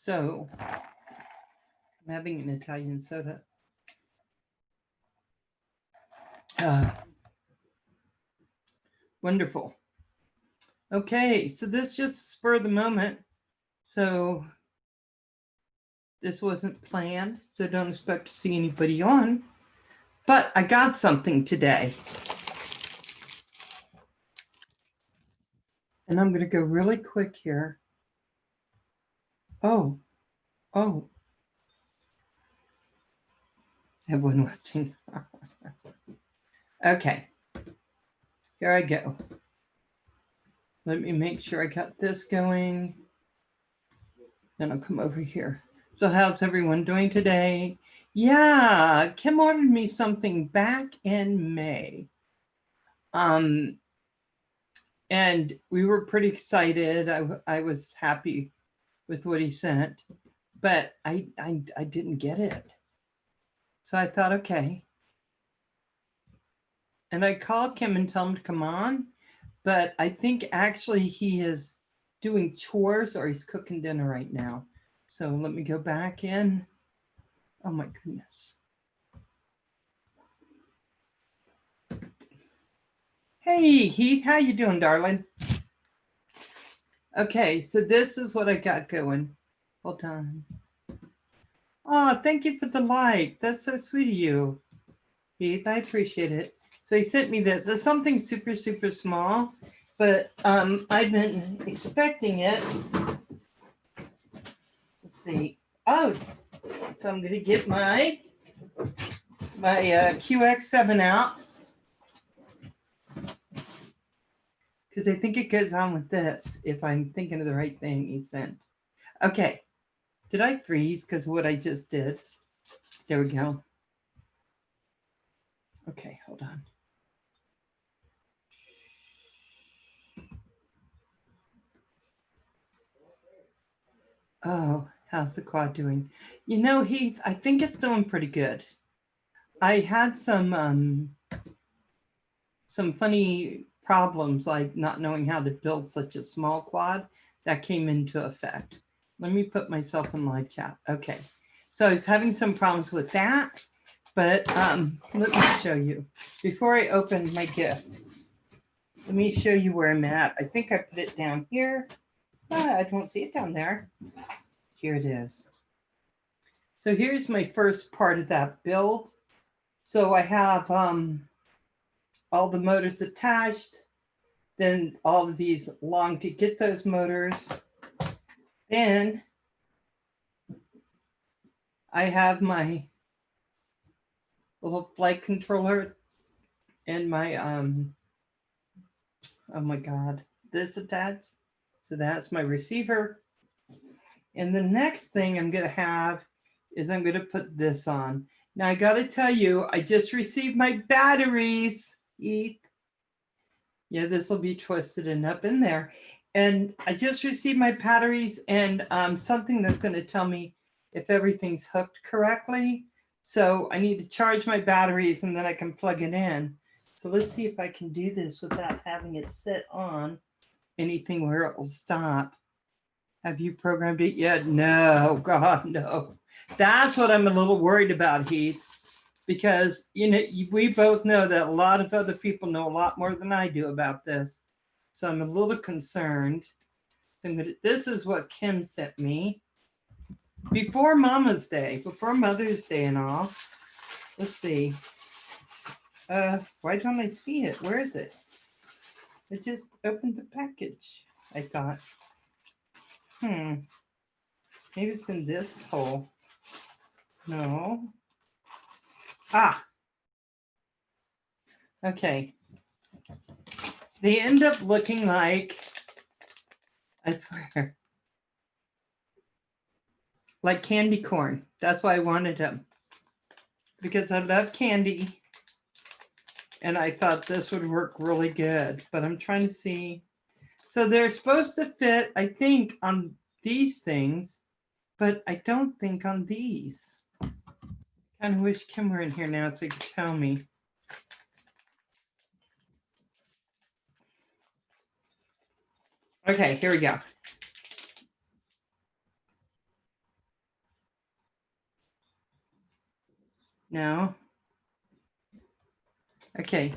So I'm having an Italian soda. Wonderful. Okay, so this just spur of the moment. So this wasn't planned, so don't expect to see anybody on. But I got something today. And I'm going to go really quick here. Oh. Everyone watching. Okay. Here I go. Let me make sure I got this going. Then I'll come over here. So how's everyone doing today? Yeah, Kim ordered me something back in May. And we were pretty excited. I was happy with what he sent, but I didn't get it. So I thought, okay. And I called Kim and told him to come on, but I think actually he is doing chores or he's cooking dinner right now. So let me go back in. Oh my goodness. Hey, Heath, how you doing, darling? Okay, so this is what I got going. Hold on. Oh, thank you for the like. That's so sweet of you, Heath. I appreciate it. So he sent me this. It's something super, super small, but I've been expecting it. Let's see. Oh, so I'm going to get my QX7 out because I think it goes on with this if I'm thinking of the right thing he sent. Okay. Did I freeze because of what I just did? There we go. Okay, hold on. Oh, how's the quad doing? You know, Heath, I think it's doing pretty good. I had some funny problems like not knowing how to build such a small quad that came into effect. Let me put myself in live chat. Okay, so I was having some problems with that, but let me show you. Before I open my gift, let me show you where I'm at. I think I put it down here. I don't see it down there. Here it is. So here's my first part of that build. So I have all the motors attached, then all of these long to get those motors. Then I have my little flight controller and my, oh my God, this attached. So that's my receiver. And the next thing I'm gonna have is I'm gonna put this on. Now I gotta tell you, I just received my batteries. Yeah, this will be twisted and up in there. And I just received my batteries and something that's going to tell me if everything's hooked correctly. So I need to charge my batteries and then I can plug it in. So let's see if I can do this without having it sit on anything where it will stop. Have you programmed it yet? No, God, no. That's what I'm a little worried about, Heath. Because, you know, we both know that a lot of other people know a lot more than I do about this. So I'm a little concerned. This is what Kim sent me. Before Mama's Day, before Mother's Day and all. Let's see. Why don't I see it? Where is it? I just opened the package, I thought. Maybe it's in this hole. No. Ah. Okay. They end up looking like, I swear, like candy corn. That's why I wanted them. Because I love candy. And I thought this would work really good. But I'm trying to see. So they're supposed to fit, I think, on these things. But I don't think on these. I kind of wish Kim were in here now so he could tell me. Okay, here we go. No. Okay.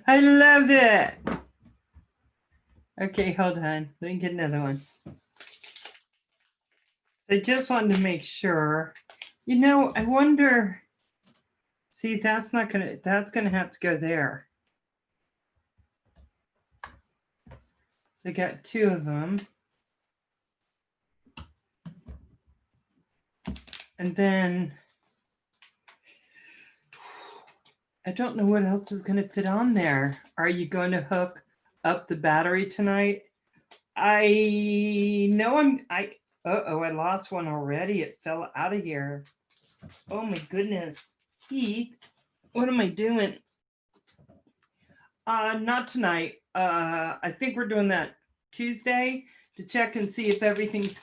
I love it. Okay, hold on. Let me get another one. I just wanted to make sure. You know, I wonder. See, that's gonna have to go there. So I got two of them. And then I don't know what else is going to fit on there. Are you going to hook up the battery tonight? I know uh-oh, I lost one already. It fell out of here. Oh my goodness. Heath, what am I doing? Not tonight. I think we're doing that Tuesday to check and see if everything's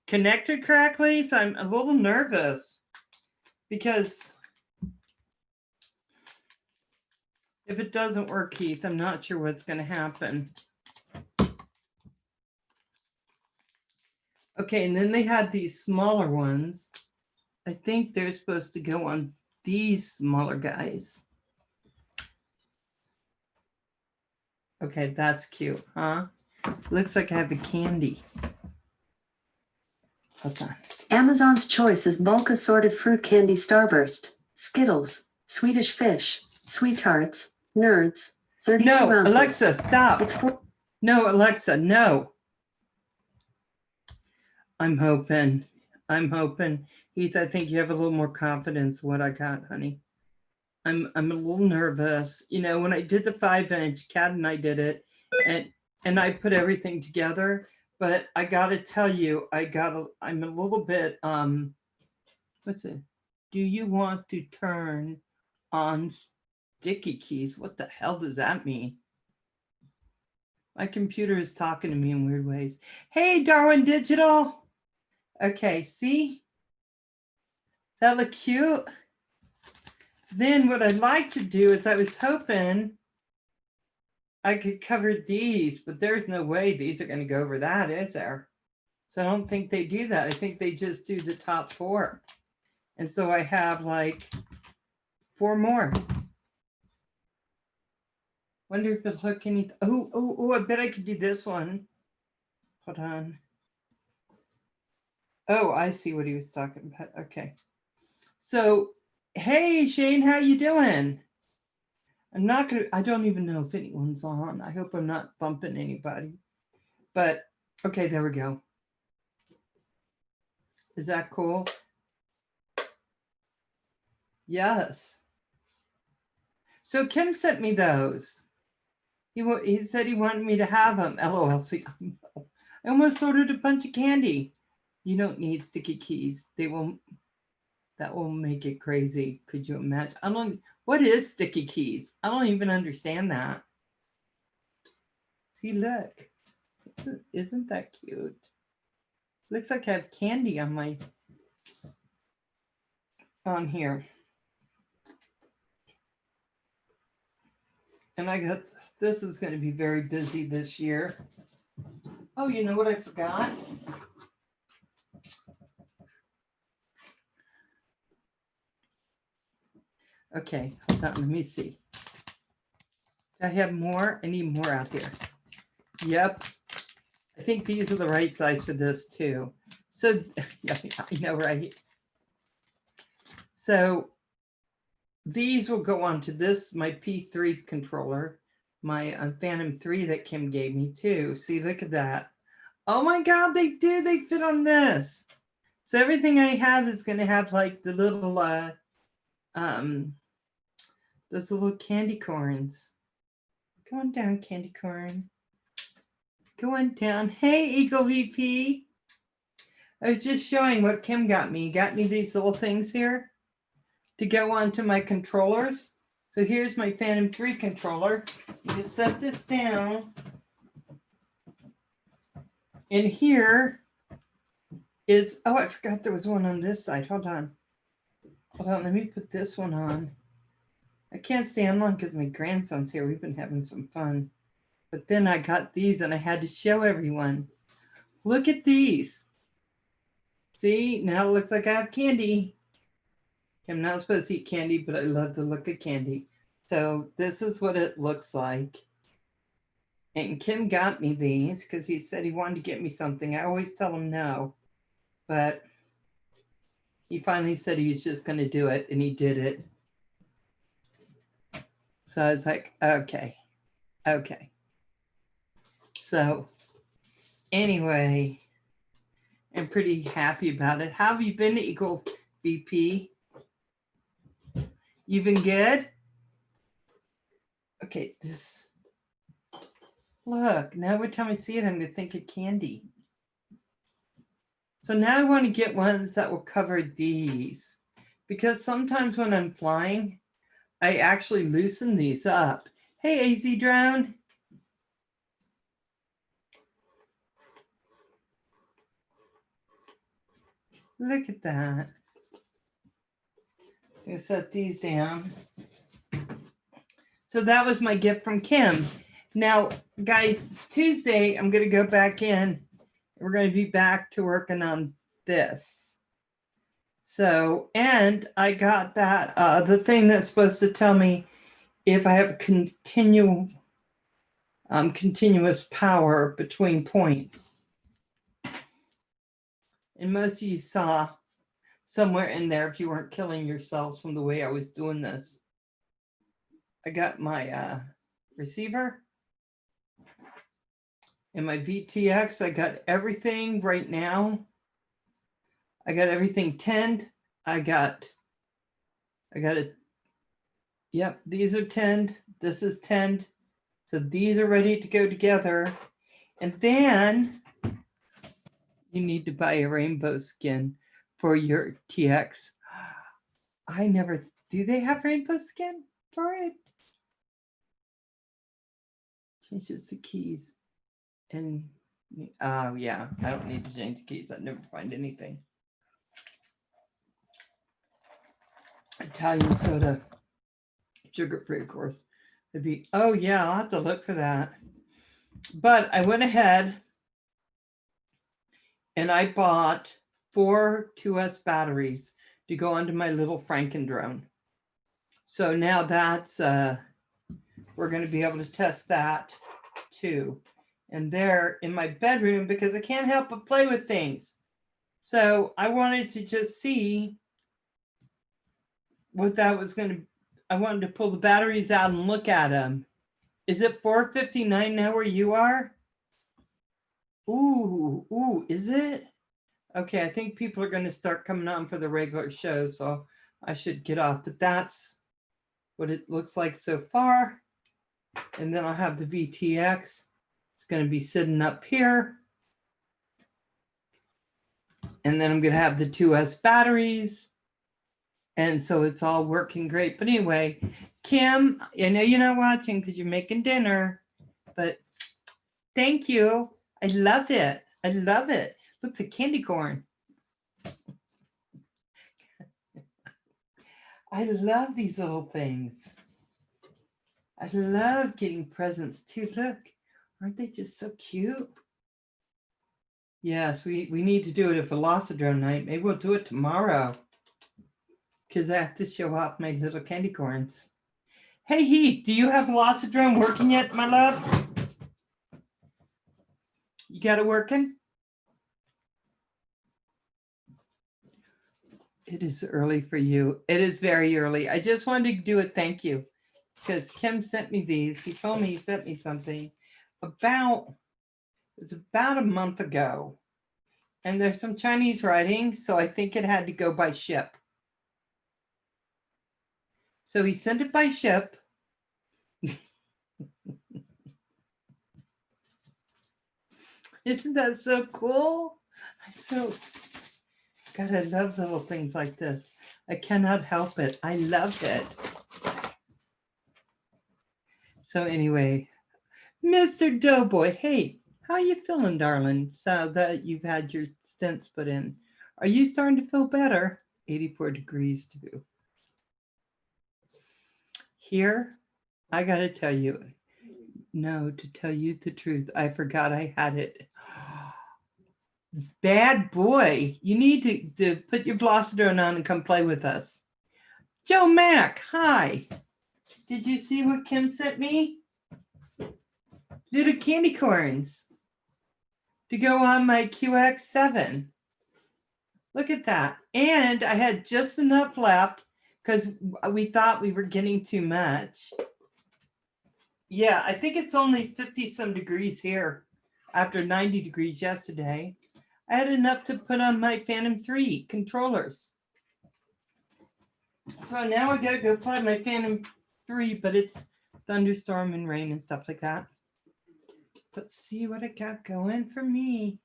connected correctly. So I'm a little nervous because if it doesn't work, Keith, I'm not sure what's going to happen. Okay, and then they had these smaller ones. I think they're supposed to go on these smaller guys. Okay, that's cute, huh? Looks like I have a candy. Hold on. Amazon's choice is bulk assorted fruit candy Starburst, Skittles, Swedish Fish, Sweet Tarts, Nerds, 32 no, ounces. Alexa, stop. No, Alexa, no. I'm hoping. Heath, I think you have a little more confidence in what I got, honey. I'm a little nervous. You know, when I did the 5-inch, Kat and I did it, and I put everything together. But I got to tell you, I'm a little bit, what's it? Do you want to turn on sticky keys? What the hell does that mean? My computer is talking to me in weird ways. Hey, Darwin Digital. Okay, see? Does that look cute? Then what I'd like to do is I was hoping I could cover these, but there's no way these are going to go over that, is there? So I don't think they do that. I think they just do the top 4. And so I have like 4 more. Wonder if it'll hook anything. Oh, I bet I could do this one. Hold on. Oh, I see what he was talking about. Okay. So, hey, Shane, how you doing? I don't even know if anyone's on. I hope I'm not bumping anybody. But, okay, there we go. Is that cool? Yes. So Kim sent me those. He said he wanted me to have them. LOL. I almost ordered a bunch of candy. You don't need sticky keys. That will make it crazy. Could you imagine? What is sticky keys? I don't even understand that. See, look. Isn't that cute? Looks like I have candy on here. And this is going to be very busy this year. Oh, you know what I forgot? Okay, hold on, let me see. I have more. I need more out here. Yep. I think these are the right size for this too. So, yeah, I know, right? So these will go on to this, my P3 controller, my Phantom 3 that Kim gave me too. See, look at that. Oh my God, they do. They fit on this. So everything I have is going to have like the little, those little candy corns. Go on down, candy corn. Go on down. Hey, Eagle VP. I was just showing what Kim got me. He got me these little things here to go onto my controllers. So here's my Phantom 3 controller. You just set this down. And here is, oh, I forgot there was one on this side. Hold on. Let me put this one on. I can't stay on long because my grandson's here. We've been having some fun. But then I got these and I had to show everyone. Look at these. See, now it looks like I have candy. I'm not supposed to eat candy, but I love the look of candy. So this is what it looks like. And Kim got me these because he said he wanted to get me something. I always tell him no, but he finally said he was just going to do it, and he did it. So I was like, okay. So anyway, I'm pretty happy about it. How have you been, Eagle VP? You've been good? Okay, this. Look, now every time I see it, I'm going to think of candy. So now I want to get ones that will cover these, because sometimes when I'm flying, I actually loosen these up. Hey, AZ Drone. Look at that. I'm going to set these down. So that was my gift from Kim. Now, guys, Tuesday, I'm going to go back in. We're going to be back to working on this. So, and I got that, the thing that's supposed to tell me if I have continuous power between points. And most of you saw somewhere in there, if you weren't killing yourselves from the way I was doing this. I got my receiver and my VTX. I got everything right now. I got everything tinned. I got it. Yep, these are tinned. This is tinned. So these are ready to go together. And then you need to buy a rainbow skin for your TX. I never, do they have rainbow skin for it? Changes the keys. And, oh yeah, I don't need to change the keys. I never find anything. Italian soda, sugar-free, of course. It'd be, oh yeah, I'll have to look for that. But I went ahead and I bought 4 2S batteries to go onto my little Franken drone. So now that's, we're going to be able to test that too. And they're in my bedroom because I can't help but play with things. So I wanted to just see what that was going to, I wanted to pull the batteries out and look at them. Is it 4:59 now where you are? Ooh, is it? Okay, I think people are going to start coming on for the regular show, so I should get off. But that's what it looks like so far. And then I'll have the VTX. It's going to be sitting up here. And then I'm going to have the 2S batteries. And so it's all working great. But anyway, Kim, I know you're not watching because you're making dinner, but thank you. I love it. I love it. Looks like candy corn. I love these little things. I love getting presents too. Look, aren't they just so cute? Yes, we need to do it at Velocidrome night. Maybe we'll do it tomorrow because I have to show off my little candy corns. Hey, Heath, do you have Velocidrome working yet, my love? You got it working? It is early for you. It is very early. I just wanted to do a thank you because Kim sent me these. He told me he sent me something about, it was about a month ago. And there's some Chinese writing, so I think it had to go by ship. So he sent it by ship. Isn't that so cool? God, I love little things like this. I cannot help it. I love it. So anyway, Mr. Doughboy, hey, how you feeling, darling? So that you've had your stents put in. Are you starting to feel better? 84 degrees too. Here, I got to tell you, no, to tell you the truth, I forgot I had it. Bad boy. You need to put your Velocitone on and come play with us. Joe Mack, hi. Did you see what Kim sent me? Little candy corns to go on my QX7. Look at that. And I had just enough left because we thought we were getting too much. Yeah, I think it's only 50 some degrees here after 90 degrees yesterday. I had enough to put on my Phantom 3 controllers. So now I gotta go plug my Phantom 3, but it's thunderstorm and rain and stuff like that. But see what it got going for me.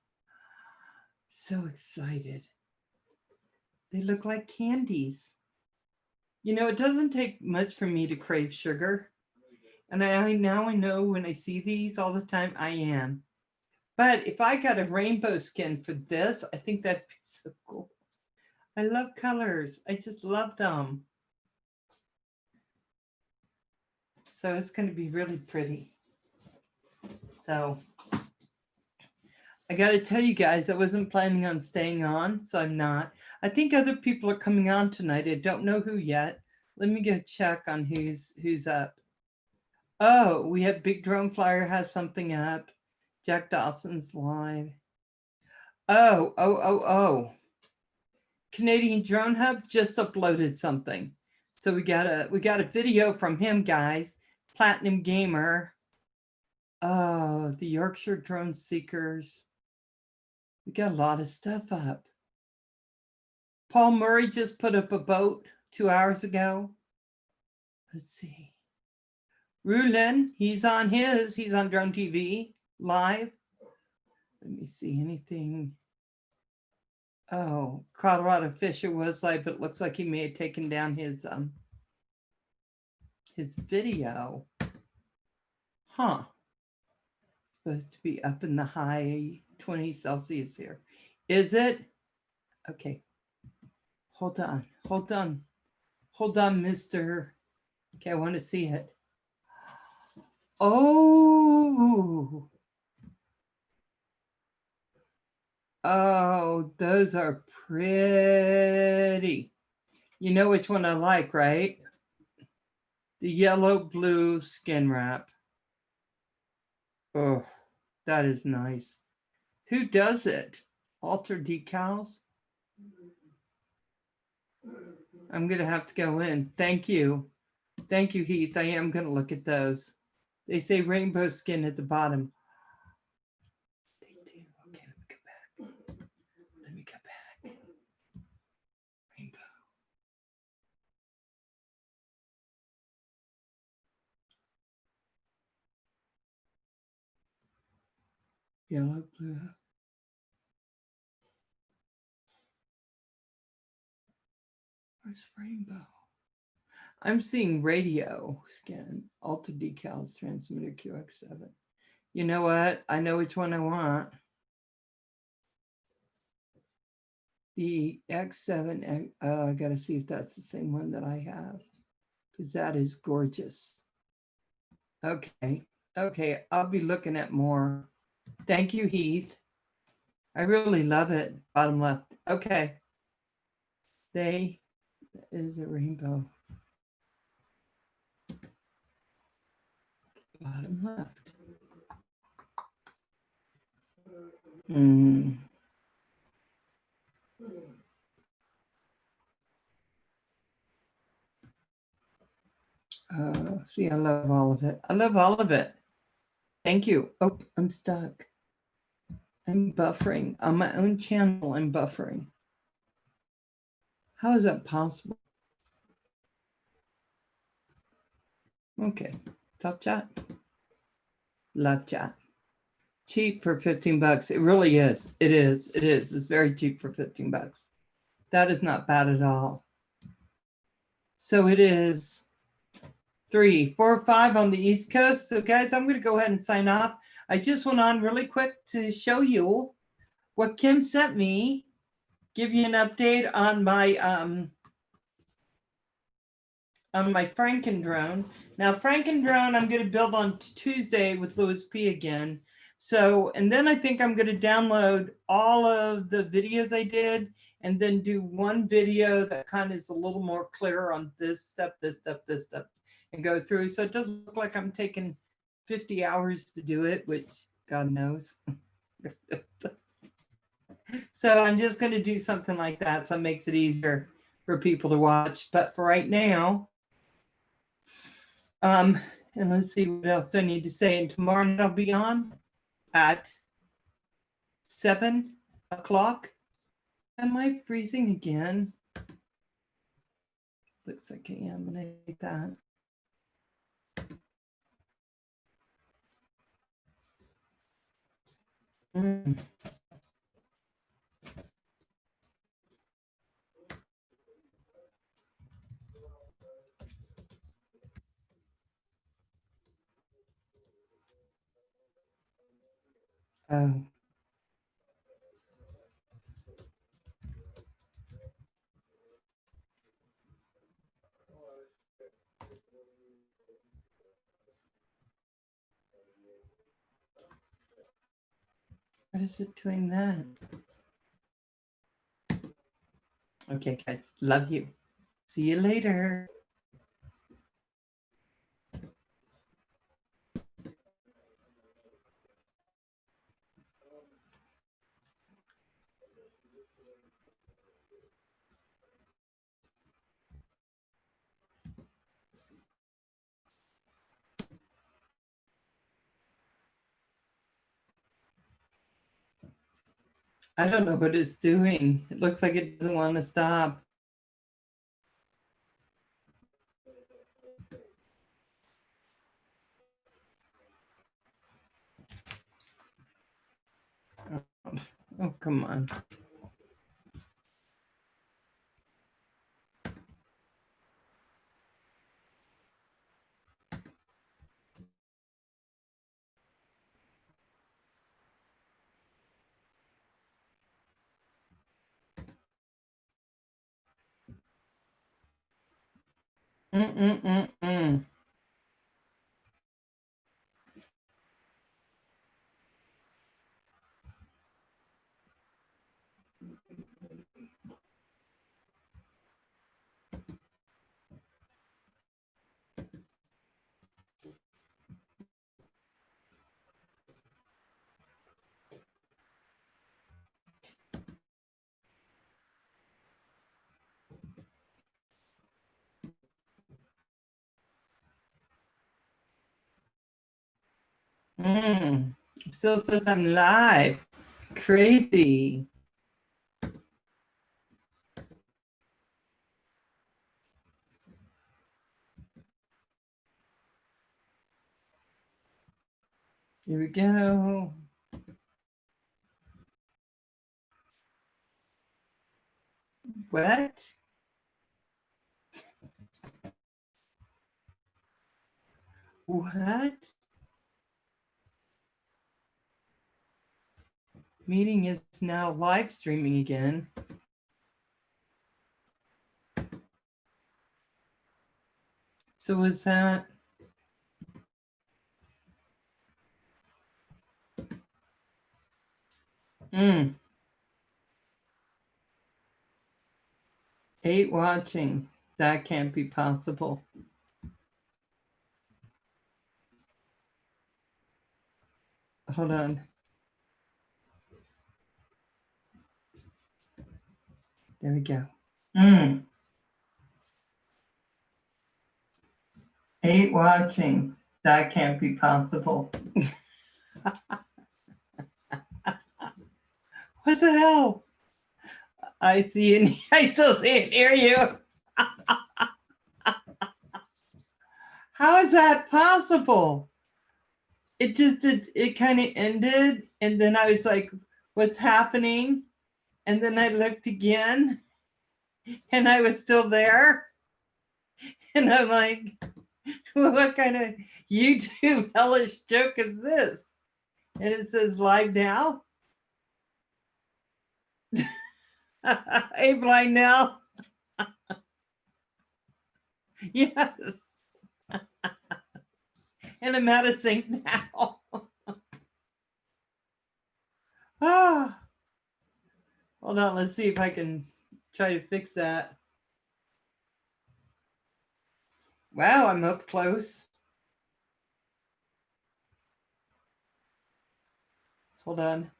So excited. They look like candies. You know, it doesn't take much for me to crave sugar. And I know when I see these all the time, I am. But if I got a rainbow skin for this, I think that'd be so cool. I love colors. I just love them. So it's going to be really pretty. So I got to tell you guys, I wasn't planning on staying on, so I'm not. I think other people are coming on tonight. I don't know who yet. Let me go check on who's up. Oh, we have Big Drone Flyer has something up. Jack Dawson's live. Oh. Canadian Drone Hub just uploaded something. So we got a video from him, guys. Platinum Gamer. Oh, the Yorkshire Drone Seekers. We got a lot of stuff up. Paul Murray just put up a boat 2 hours ago. Let's see. Rulin, he's on Drone TV live. Let me see anything. Oh, Colorado Fisher was live, but it looks like he may have taken down his video. Huh. Supposed to be up in the high 20 Celsius here. Is it? Okay. Hold on, Mr. Okay, I want to see it. Oh, those are pretty. You know which one I like, right? The yellow blue skin wrap. Oh, that is nice. Who does it? Alter decals? I'm going to have to go in. Thank you. Thank you, Heath. I am going to look at those. They say rainbow skin at the bottom. They do. Okay, let me go back. Rainbow. Yellow, blue. Where's rainbow? I'm seeing radio skin, Alta decals, transmitter QX7. You know what? I know which one I want. The X7, I gotta see if that's the same one that I have, because that is gorgeous. Okay, I'll be looking at more. Thank you, Heath. I really love it. Bottom left. Okay. They is a rainbow. Bottom left. See, I love all of it. I love all of it. Thank you. Oh, I'm stuck. I'm buffering. On my own channel, I'm buffering. How is that possible? Okay. Top chat. Love chat. Cheap for 15 bucks. It really is. It is. It's very cheap for 15 bucks. That is not bad at all. So it is 3, 4, 5 on the East Coast. So guys, I'm going to go ahead and sign off. I just went on really quick to show you what Kim sent me. Give you an update on my Franken drone. Now Franken drone I'm going to build on Tuesday with Louis P again. So, and then I think I'm going to download all of the videos I did and then do one video that kind of is a little more clear on this step, this step, this step, and go through. So it doesn't look like I'm taking 50 hours to do it, which God knows. So I'm just going to do something like that. So it makes it easier for people to watch. But for right now, and let's see what else I need to say. And tomorrow night I'll be on at 7 o'clock. Am I freezing again? Looks like I am, and I hate that. Mm. Oh. What is it doing that? Okay, guys. Love you. See you later. I don't know what it's doing. It looks like it doesn't want to stop. Oh, come on. Mm-mm-mm-mm. Still says I'm live. Crazy. Here we go. What? What? Meeting is now live streaming again. So was that? Mm. 8 watching. That can't be possible. Hold on. There we go. 8 watching. That can't be possible. What the hell? I see and I still see and hear you. How is that possible? It just did, it kind of ended, and then I was like, what's happening? And then I looked again and I was still there. And I'm like, what kind of YouTube hellish joke is this? And it says live now. Hey, blind now. Yes. And I'm out of sync now. Ah, hold on. Let's see if I can try to fix that. Wow, I'm up close. Hold on.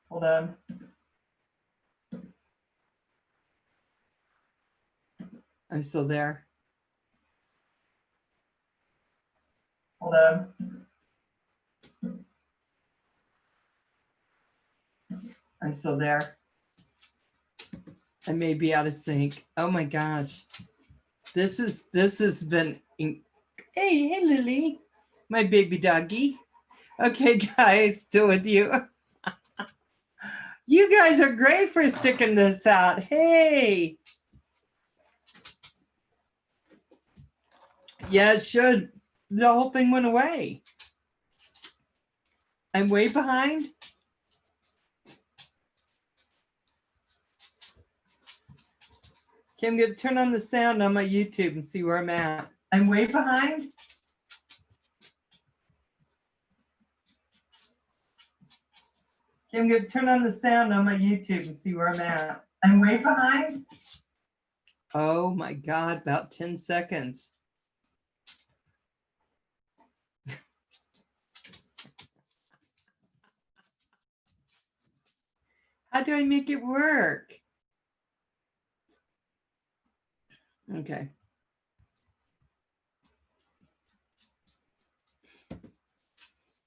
Hold on. I'm still there. Hold on. I'm still there. I may be out of sync. Oh my gosh. This has been hey Lily, my baby doggy. Okay, guys, still with you. You guys are great for sticking this out. Hey. Yeah, it should. The whole thing went away. I'm way behind. Okay, I'm going to turn on the sound on my YouTube and see where I'm at. I'm way behind. Okay, I'm going to turn on the sound on my YouTube and see where I'm at. I'm way behind. Oh my God, about 10 seconds. How do I make it work? Okay.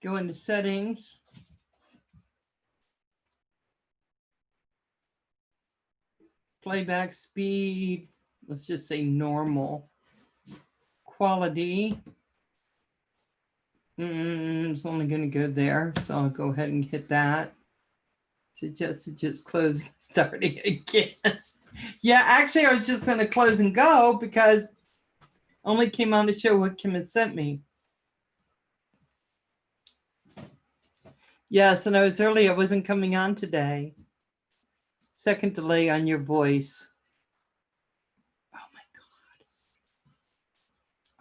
Go into settings. Playback speed. Let's just say normal. Quality. It's only going to go there. So I'll go ahead and hit that. Just closing, starting again. Yeah, actually, I was just going to close and go because only came on to show what Kim had sent me. Yes, and I was early. I wasn't coming on today. Second delay on your voice. Oh my God.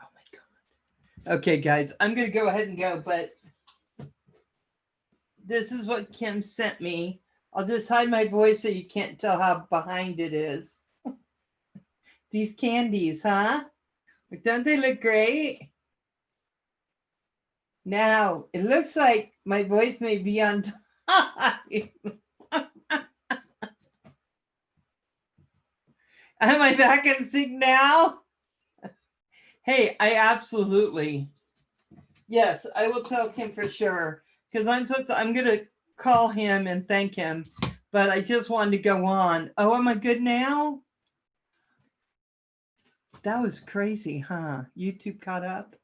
Oh my God. Okay, guys, I'm going to go ahead and go, but this is what Kim sent me. I'll just hide my voice so you can't tell how behind it is. These candies, huh? Don't they look great? Now, it looks like my voice may be on time. Am I back in sync now? Hey, I absolutely. Yes, I will tell Kim for sure. Because I'm going to call him and thank him. But I just wanted to go on. Oh, am I good now? That was crazy, huh? YouTube caught up.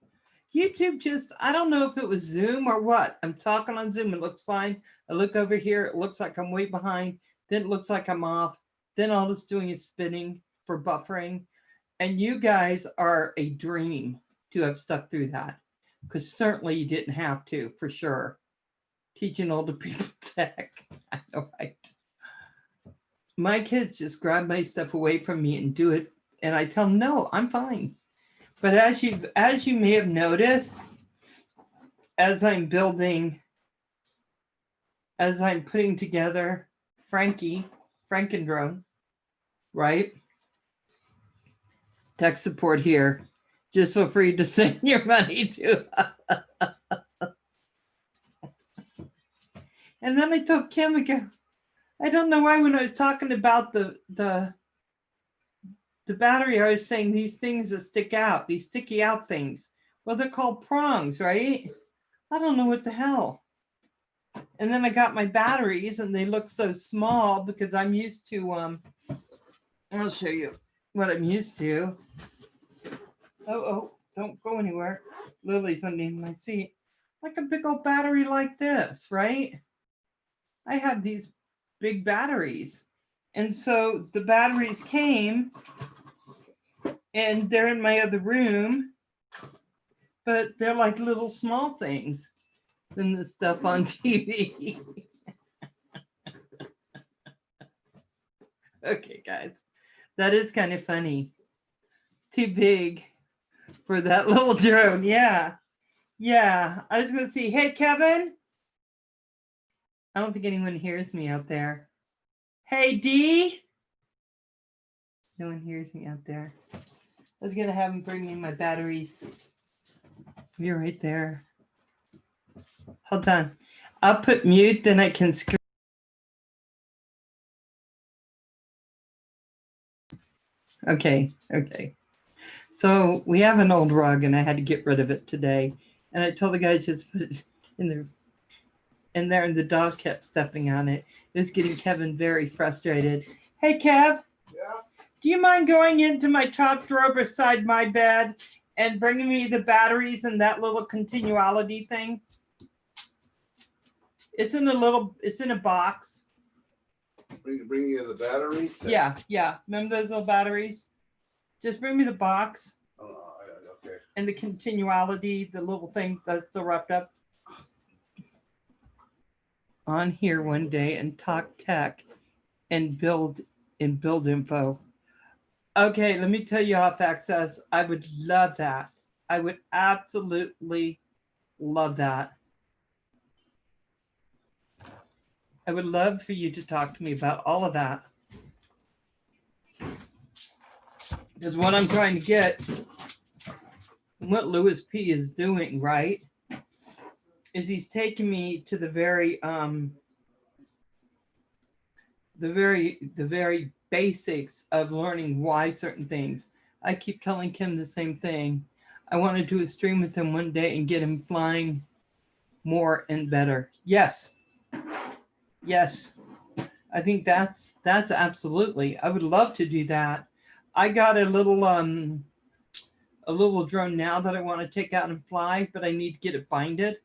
YouTube just, I don't know if it was Zoom or what. I'm talking on Zoom. It looks fine. I look over here. It looks like I'm way behind. Then it looks like I'm off. Then all it's doing is spinning for buffering. And you guys are a dream to have stuck through that. Because certainly you didn't have to, for sure. Teaching older people tech. I know, right? My kids just grab my stuff away from me and do it. And I tell them, no, I'm fine. But as you may have noticed, as I'm putting together Frankendrone, right? Tech support here. Just feel free to send your money to. And then I told Kim again, I don't know why when I was talking about the battery, I was saying these things that stick out, these sticky out things. Well, they're called prongs, right? I don't know what the hell. And then I got my batteries and they look so small because I'm used to, I'll show you what I'm used to. Oh, don't go anywhere. Lily's underneath my seat. Like a big old battery like this, right? I have these big batteries. And so the batteries came and they're in my other room, but they're like little small things than the stuff on TV. Okay, guys, that is kind of funny. too big for that little drone. Yeah. Yeah. I was going to see, hey, Kevin. I don't think anyone hears me out there. Hey, D. No one hears me out there. I was going to have him bring me my batteries. You're right there. Hold on. I'll put mute, then I can scream. Okay. Okay. So we have an old rug and I had to get rid of it today. And I told the guys just put it in there. And the dog kept stepping on it. It was getting Kevin very frustrated. Hey, Kev. Yeah. Do you mind going into my top drawer beside my bed and bringing me the batteries and that little continuality thing? It's in a box. Bring you the battery? Yeah. Remember those little batteries? Just bring me the box Okay. and the continuality, the little thing that's still wrapped up on here one day and talk tech and build info. Okay, let me tell you off access. I would love that. I would absolutely love that. I would love for you to talk to me about all of that. Because what I'm trying to get, what Louis P is doing, right, is he's taking me to the very basics of learning why certain things. I keep telling Kim the same thing. I want to do a stream with him one day and get him flying more and better. Yes. I think that's absolutely. I would love to do that. I got a little drone now that I want to take out and fly, but I need to get it binded.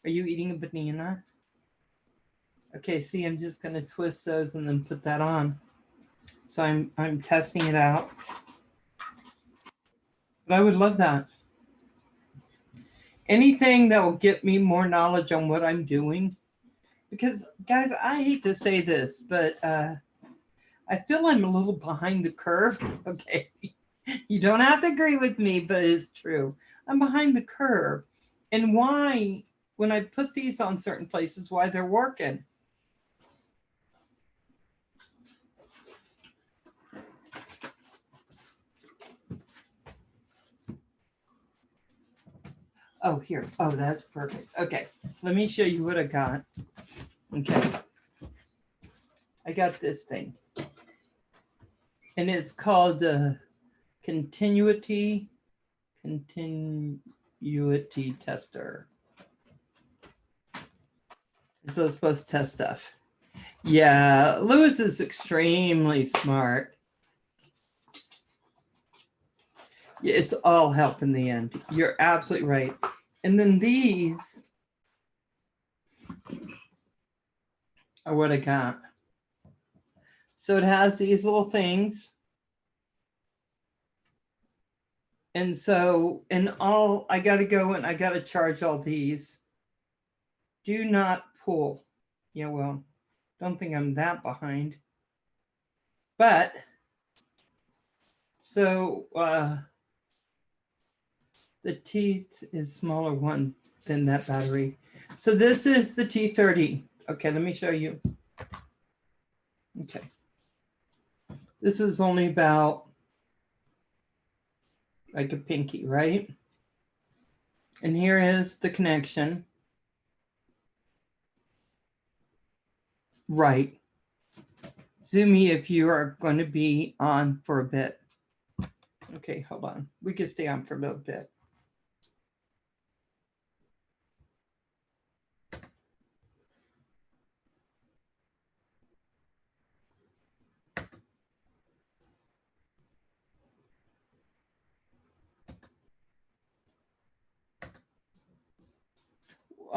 Are you eating a banana? Okay, see, I'm just gonna twist those and then put that on. So I'm testing it out. But I would love that. Anything that will get me more knowledge on what I'm doing. Because guys, I hate to say this, but I feel I'm a little behind the curve. Okay. You don't have to agree with me, but it's true. I'm behind the curve. And why, when I put these on certain places, why they're working. Oh, here. Oh, that's perfect. Okay. Let me show you what I got. Okay. I got this thing. And it's called continuity tester. And so it's supposed to test stuff. Yeah, Louis is extremely smart. It's all help in the end. You're absolutely right. And then these are what I got. So it has these little things. And so, I got to go and I got to charge all these. Do not pull. Yeah, well, don't think I'm that behind. But, so the T is smaller one than that battery. So this is the T30. Okay, let me show you. Okay. This is only about like a pinky, right? And here is the connection. Right. Zoom me if you are going to be on for a bit. Okay, hold on. We can stay on for a little bit.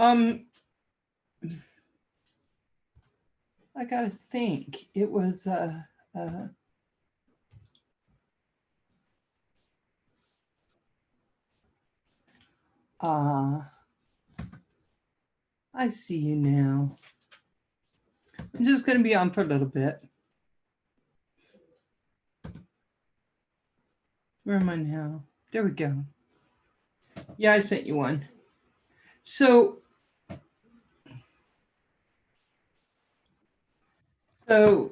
I gotta think. It was I see you now. I'm just gonna be on for a little bit. Where am I now? There we go. Yeah, I sent you one. So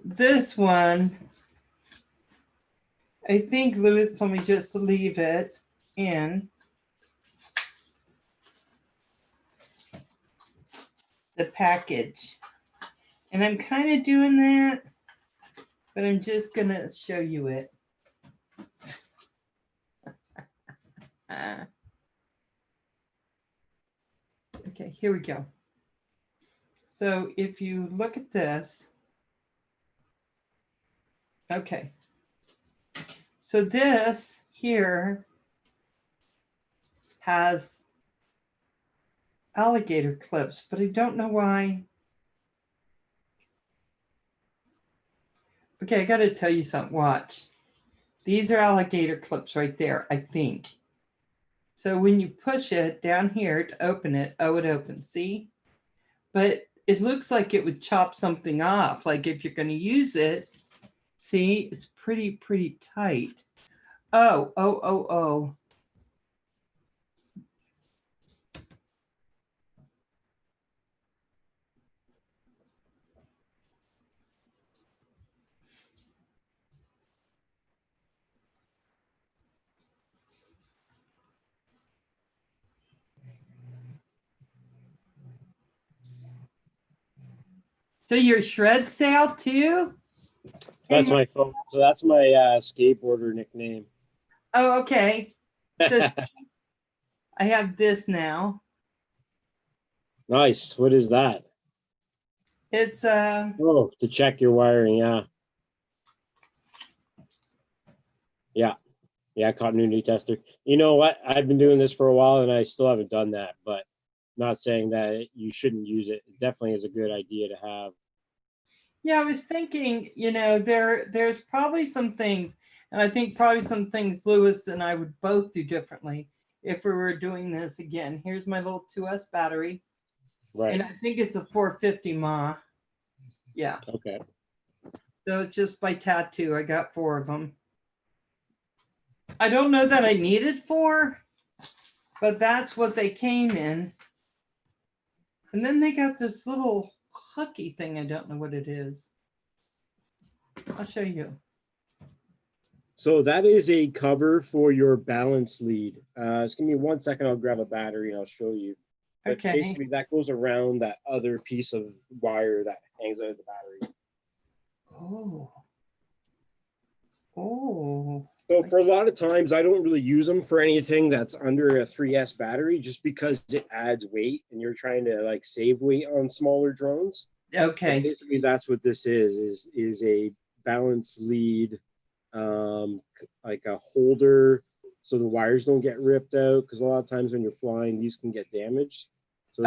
this one, I think Lewis told me just to leave it in the package. And I'm kind of doing that, but I'm just going to show you it. Okay, here we go. So if you look at this, okay. So this here has alligator clips, but I don't know why. Okay, I got to tell you something. Watch. These are alligator clips right there, I think. So when you push it down here to open it, oh, it opens, see? But it looks like it would chop something off. Like if you're going to use it, see, it's pretty tight. Oh. So your shred sale too? That's my phone. So that's my skateboarder nickname. Oh, okay. So I have this now. Nice. What is that? It's Oh, to check your wiring. Yeah, continuity tester. You know what? I've been doing this for a while and I still haven't done that, but not saying that you shouldn't use it. It definitely is a good idea to have. yeah, I was thinking, there's probably some things, and I think probably some things Lewis and I would both do differently if we were doing this again. Here's my little 2S battery. Right. And I think it's a 450 mAh. Yeah. Okay. So it's just by tattoo. I got 4 of them. I don't know that I needed 4, but that's what they came in. And then they got this little hooky thing. I don't know what it is. I'll show you. So that is a cover for your balance lead. Just give me 1 second. I'll grab a battery and I'll show you. But Okay. basically that goes around that other piece of wire that hangs out of the battery. Oh. So for a lot of times, I don't really use them for anything that's under a 3S battery, just because it adds weight and you're trying to like save weight on smaller drones. Okay. But basically, that's what this is a balance lead, like a holder, so the wires don't get ripped out. Because a lot of times when you're flying, these can get damaged. So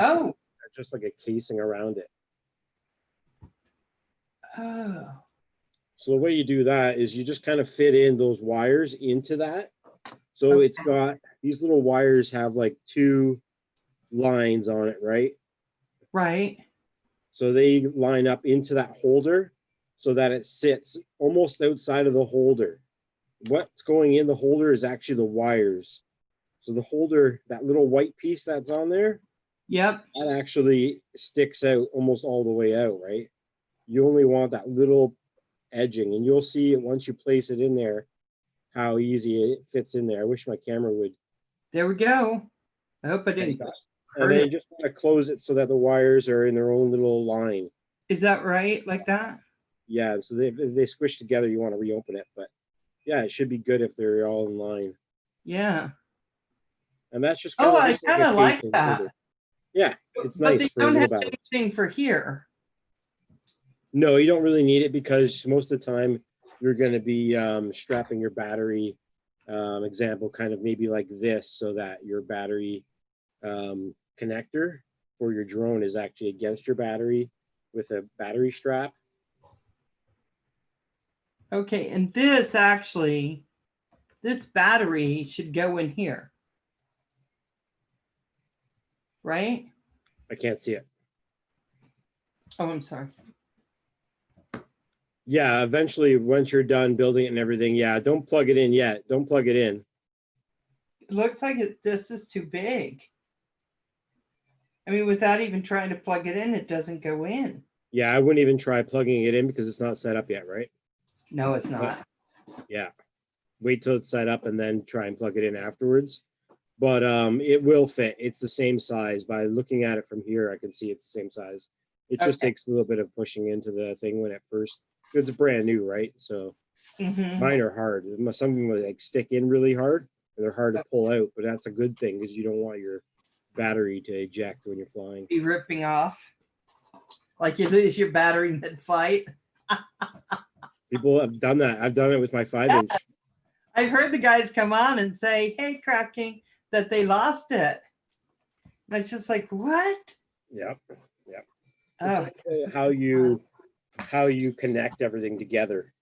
it's just like a casing around it. Oh. So the way you do that is you just kind of fit in those wires into that. So Okay. it's got, these little wires have like 2 lines on it, right? Right. So they line up into that holder so that it sits almost outside of the holder. What's going in the holder is actually the wires. So the holder, that little white piece that's on there, Yep. that actually sticks out almost all the way out, right? You only want that little edging, and you'll see once you place it in there how easy it fits in there. I wish my camera would. There we go. I hope I didn't And hurt then you it. just want to close it so that the wires are in their own little line. Is that right? Like that? Yeah, so if they squish together, you want to reopen it. But yeah, it should be good if they're all in line. Yeah. And that's just kind Oh, of I just kind of a like casing that. holder. Yeah, it's But nice they for a don't little have balance. anything for here. No, you don't really need it because most of the time you're going to be strapping your battery, example, kind of maybe like this, so that your battery connector for your drone is actually against your battery with a battery strap. Okay, and this battery should go in here. Right? I can't see it. Oh, I'm sorry. Yeah, eventually, once you're done building it and everything, yeah, don't plug it in yet. Don't plug it in. It looks like this is too big. I mean, without even trying to plug it in, it doesn't go in. Yeah, I wouldn't even try plugging it in because it's not set up yet, right? No, it's not. Yeah. Wait till it's set up and then try and plug it in afterwards. But it will fit. It's the same size. By looking at it from here, I can see it's the same size. It just Okay. takes a little bit of pushing into the thing when it first, it's brand new, right? So Mhm. mine are hard. Some of them will like stick in really hard and they're hard to pull out, but that's a good thing because you don't want your battery to eject when you're flying. Be ripping off. Like you lose your battery mid-flight. People have done that. I've done it with my 5-inch. I've heard the guys come on and say, hey, Craft King, that they lost it. And I was just like, what? Yep. Oh, It's like how you connect everything together.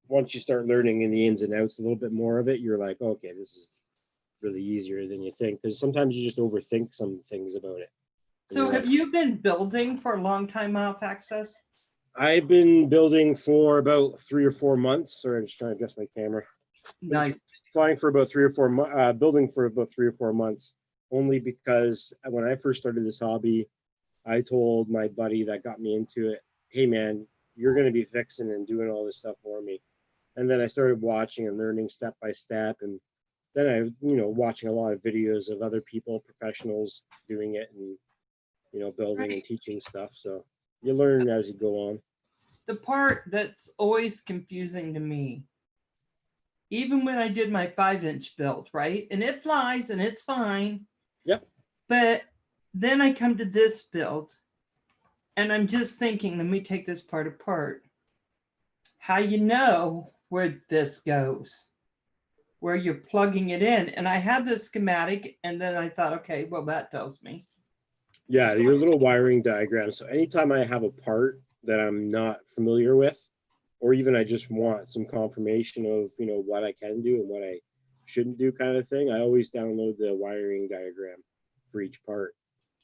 Once you start learning in the ins and outs a little bit more of it, you're like, okay, this is really easier than you think. Because sometimes you just overthink some things about it. And so you're have like, you been building for a long time off access? I've been building for about 3 or 4 months. Sorry, I'm just trying to adjust my camera. Nice. Flying for about 3 or 4 months, building for about 3 or 4 months, only because when I first started this hobby, I told my buddy that got me into it, hey man, you're going to be fixing and doing all this stuff for me. And then I started watching and learning step by step. And then I, watching a lot of videos of other people, professionals doing it and, building and Right. teaching stuff. So you learn as you go on. The part that's always confusing to me, even when I did my 5-inch build, right? And it flies and it's fine. Yep. But then I come to this build and I'm just thinking, let me take this part apart. How you know where this goes, where you're plugging it in. And I had this schematic and then I thought, okay, well, that tells me. Yeah, your little wiring diagram. So anytime I have a part that I'm not familiar with, or even I just want some confirmation of, what I can do and what I shouldn't do kind of thing, I always download the wiring diagram for each part.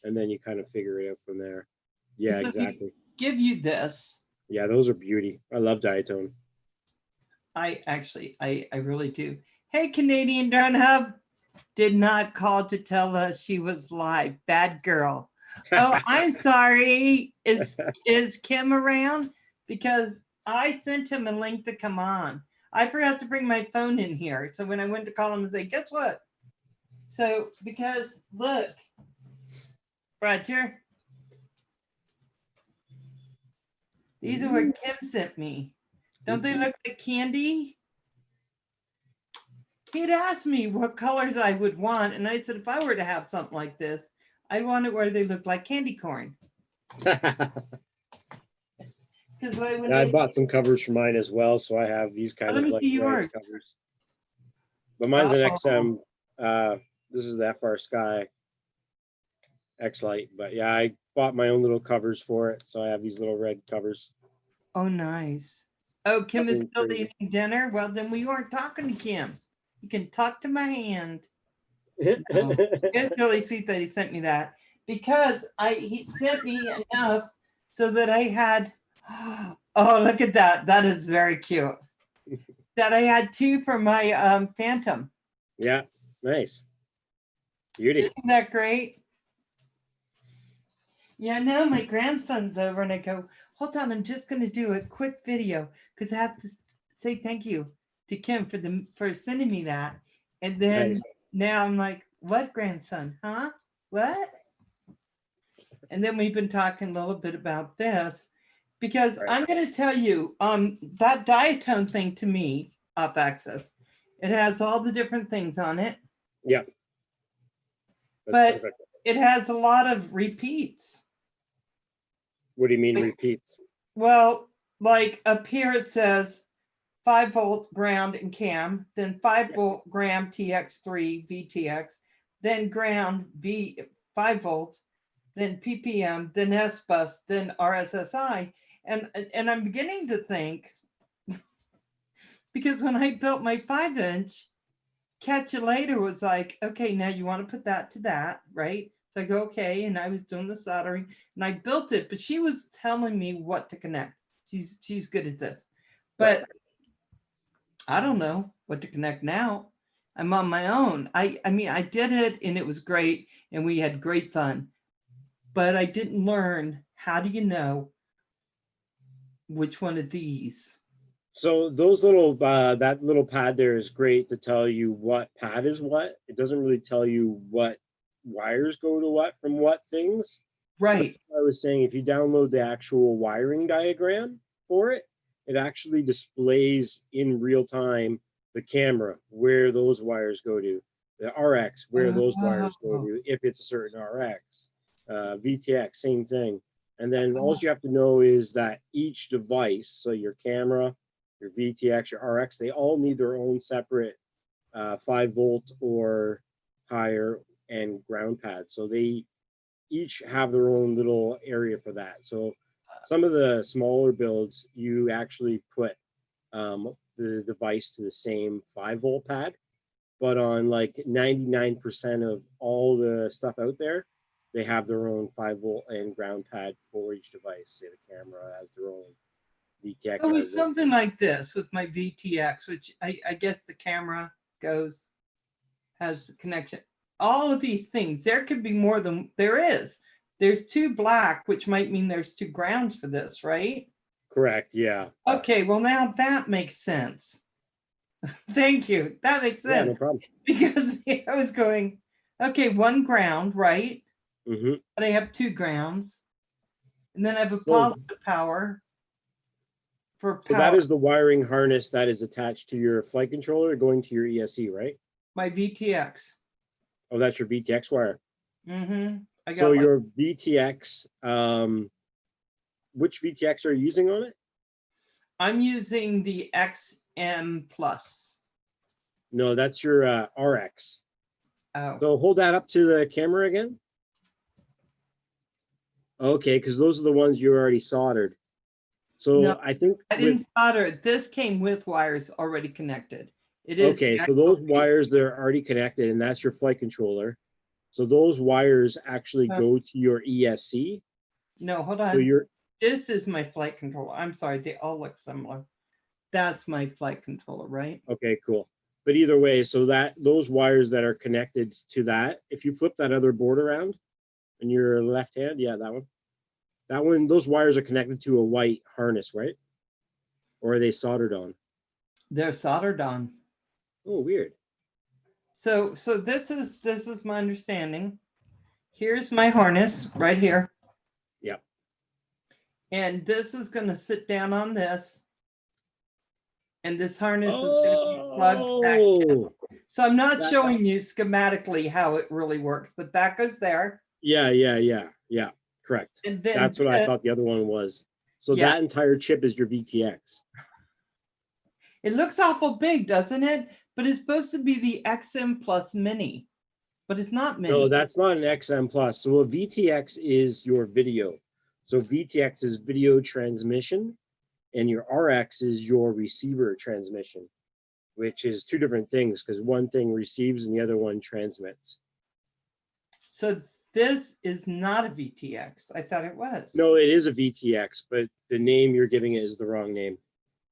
And then you kind of figure it out from there. Yeah, So they exactly. give you this. Yeah, those are beauty. I love diatone. I really do. Hey, Canadian Darn Hub. Did not call to tell us she was live. Bad girl. Oh, I'm sorry. Is Kim around? Because I sent him a link to come on. I forgot to bring my phone in here. So when I went to call him and say, guess what? So because look, Roger, these are what Kim sent me. Don't they look like candy? He'd asked me what colors I would want. And I said, if I were to have something like this, I'd want it where they look like candy corn. Because I bought some covers for mine as well, so I have these kind let of me like see red yours. covers. But mine's an Uh-oh. XM. This is the FR Sky X Lite. But yeah, I bought my own little covers for it, so I have these little red covers. Oh, nice. Oh, Kim is Nothing still crazy. eating dinner. Well, then we weren't talking to Kim. You can talk to my hand. No, it's really sweet that he sent me that because he sent me enough so that I had. Oh, look at that! That is very cute. That I had 2 for my Phantom. Yeah, nice. Beauty. Isn't that great? Yeah, now my grandson's over and I go, hold on, I'm just going to do a quick video because I have to say thank you to Kim for sending me that. And then Nice. now I'm like, what grandson? Huh? What? And then we've been talking a little bit about this because Right. I'm going to tell you that diatone thing to me, off access, it has all the different things on it. Yeah. That's But perfect. it has a lot of repeats. What do you mean repeats? Well, like up here it says 5-volt ground and cam, then 5-volt gram TX3 VTX, then ground 5-volt, then PPM, then S bus, then RSSI. And I'm beginning to think, because when I built my 5-inch, Catch You Later was like, okay, now you want to put that to that, right? So I go, okay. And I was doing the soldering and I built it, but she was telling me what to connect. She's good at this. But I don't know what to connect now. I'm on my own. I mean, I did it and it was great and we had great fun. But I didn't learn, how do you know which one of these? So those little, that little pad there is great to tell you what pad is what. It doesn't really tell you what wires go to what from what things. Right. That's what I was saying, if you download the actual wiring diagram for it, it actually displays in real time the camera where those wires go to, the RX where those wires go to, if it's a certain RX, VTX, same thing. And then all you have to know is that each device, so your camera, your VTX, your RX, they all need their own separate 5-volt or higher and ground pads. So they each have their own little area for that. So some of the smaller builds, you actually put the device to the same 5-volt pad, but on like 99% of all the stuff out there, they have their own 5-volt and ground pad for each device. Say the camera has their own, VTX It was has something like this with my VTX, which I guess the camera has the connection. All of these things, there could be more than there is. There's 2 black, which might mean there's 2 grounds for this, right? Correct, yeah. Okay, well now that makes sense. Thank you. That makes Yeah, no sense. problem. Because I was going, okay, 1 ground, right? Mm-hmm. But I have 2 grounds. And then I have a So- positive power for power. So that is the wiring harness that is attached to your flight controller going to your ESC, right? my VTX. Oh, that's your VTX wire. Mm-hmm. I got So your VTX, which VTX are you using on it? I'm using the XM Plus. No, that's your RX. Oh, So hold that up to the camera again. Okay, because those are the ones you already soldered. So No, I think I didn't solder it. This came with wires already connected. It is okay, the so those actual- wires, they're already connected, and that's your flight controller. So those wires actually go to your ESC. No, hold on. So you're This is my flight controller. I'm sorry, they all look similar. That's my flight controller, right? okay, cool. But either way, so that those wires that are connected to that, if you flip that other board around in your left hand, yeah, that one, those wires are connected to a white harness, right? Or are they soldered on? They're soldered on. Oh, weird. So this is my understanding. Here's my harness right here. Yep. And this is going to sit down on this. And this harness is going to be plugged back in. Oh, So I'm not That- showing you schematically how it really works, but that goes there. yeah. Correct. And then That's what I thought the other one was. So Yeah. that entire chip is your VTX. it looks awful big, doesn't it? But it's supposed to be the XM Plus Mini, but it's not mini. No, that's not an XM Plus. So a VTX is your video. So VTX is video transmission, and your RX is your receiver transmission, which is 2 different things because one thing receives and the other one transmits. So this is not a VTX. I thought it was. No, it is a VTX, but the name you're giving it is the wrong name.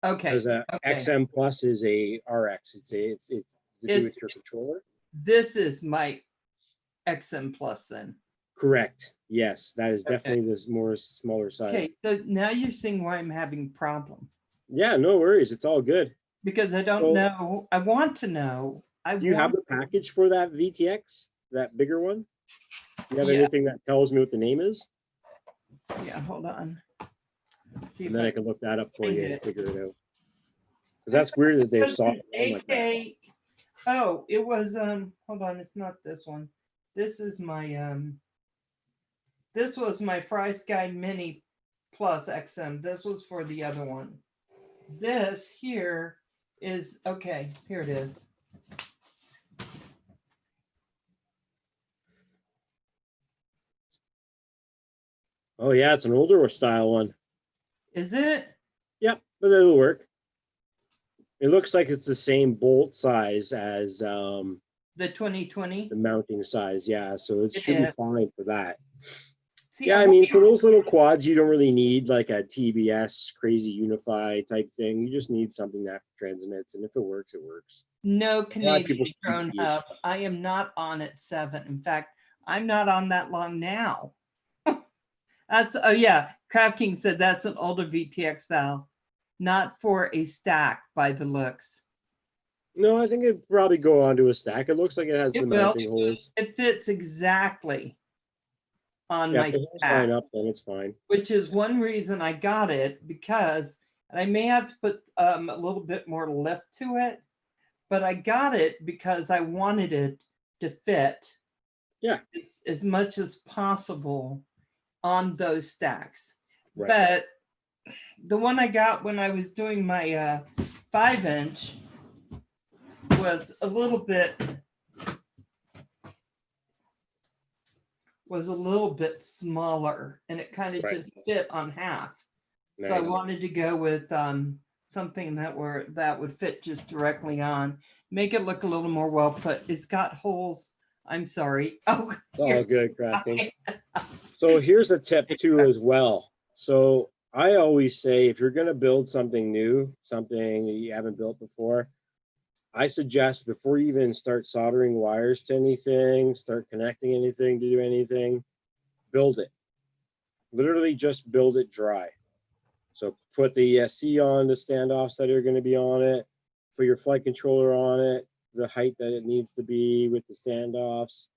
Okay. Because a okay. XM Plus is a RX. It's to do Is- with your controller. This is my XM Plus then. Correct. Yes, that is Okay. definitely the more smaller size. Okay. So now you're seeing why I'm having problem. Yeah, no worries. It's all good. Because I don't So- know. I want to know. Do you have the package for that VTX, that bigger one? Do you have Yeah. anything that tells me what the name is? Yeah, hold on. See And if then I I can look that up for find you and it. figure it out. Because that's weird that they've It was saw an like that. AK. Oh, it was hold on, it's not this one. This is my this was my Fry Sky Mini Plus XM. This was for the other one. This here is okay, here it is. Oh yeah, it's an older style one. Is it? Yep, but it'll work. It looks like it's the same bolt size as The 2020? the mounting size. Yeah, so it It should be is. fine for that. See, Yeah, I mean, for those little quads, you don't really need like a TBS crazy unify type thing. You just need something that transmits, and if it works, it works. no lot of Canadian people's drone PTs. hub. I am not on at 7. In fact, I'm not on that long now. That's, oh yeah, Craft King said that's an older VTX valve, not for a stack by the looks. No, I think it'd probably go onto a stack. It looks like it has It the will. mounting holes. It fits exactly on Yeah, my if the holes stack, line up, then it's fine. which is one reason I got it, because, and I may have to put a little bit more lift to it, but I got it because I wanted it to fit Yeah. as much as possible on those stacks. Right. But the one I got when I was doing my 5-inch was a little bit smaller, and it kind of Right. just fit on half. So I Nice. wanted to go with something that would fit just directly on, make it look a little more well put. It's got holes. I'm sorry. Oh, All good, crafting. So here's a tip too as well. So I always say if you're going to build something new, something you haven't built before, I suggest before you even start soldering wires to anything, start connecting anything to do anything, build it. Literally just build it dry. So put the C on the standoffs that are going to be on it, put your flight controller on it, the height that it needs to be with the standoffs.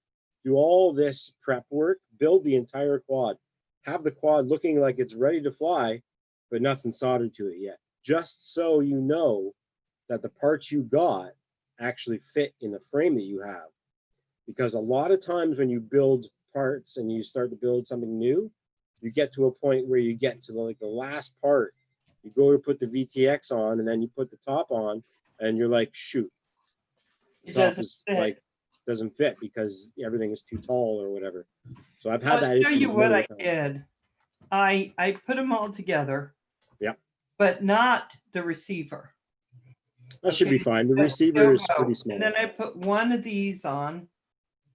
Do all this prep work, build the entire quad. Have the quad looking like it's ready to fly, but nothing soldered to it yet. Just so you know that the parts you got actually fit in the frame that you have. Because a lot of times when you build parts and you start to build something new, you get to a point where you get to the last part. You go to put the VTX on and then you put the top on and you're like, shoot, it top doesn't is fit. like doesn't fit because everything is too tall or whatever. So I've So had I'll that show issue you what many I times. did. I put them all together. Yeah. But not the receiver. That should be Okay, fine. The so receiver is go. pretty small. And then I put one of these on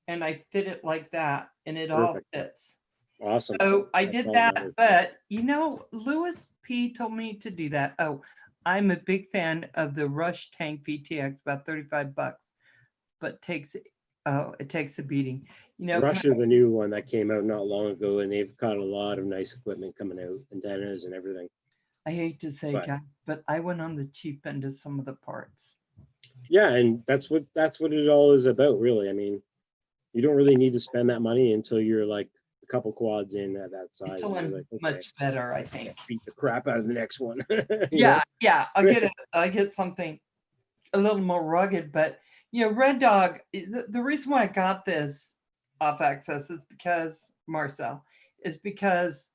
and I fit it like that, and it all Perfect. fits. Awesome. So I That's did all that, matters. but Lewis P told me to do that. Oh, I'm a big fan of the Rush Tank VTX, about 35 bucks, but it takes a beating. Rush is a new one that came out not long ago, and they've got a lot of nice equipment coming out, antennas and everything. I hate to say, guys, but I went on the cheap end of some of the parts. Yeah, and that's what it all is about, really. I mean, you don't really need to spend that money until you're like a couple quads in at that size. Until And I'm you're like, okay, much better, I think. beat the crap out of the next one. You Yeah, know? yeah, I get something a little more rugged, but Red Dog, the reason why I got this off access is because Marcel is because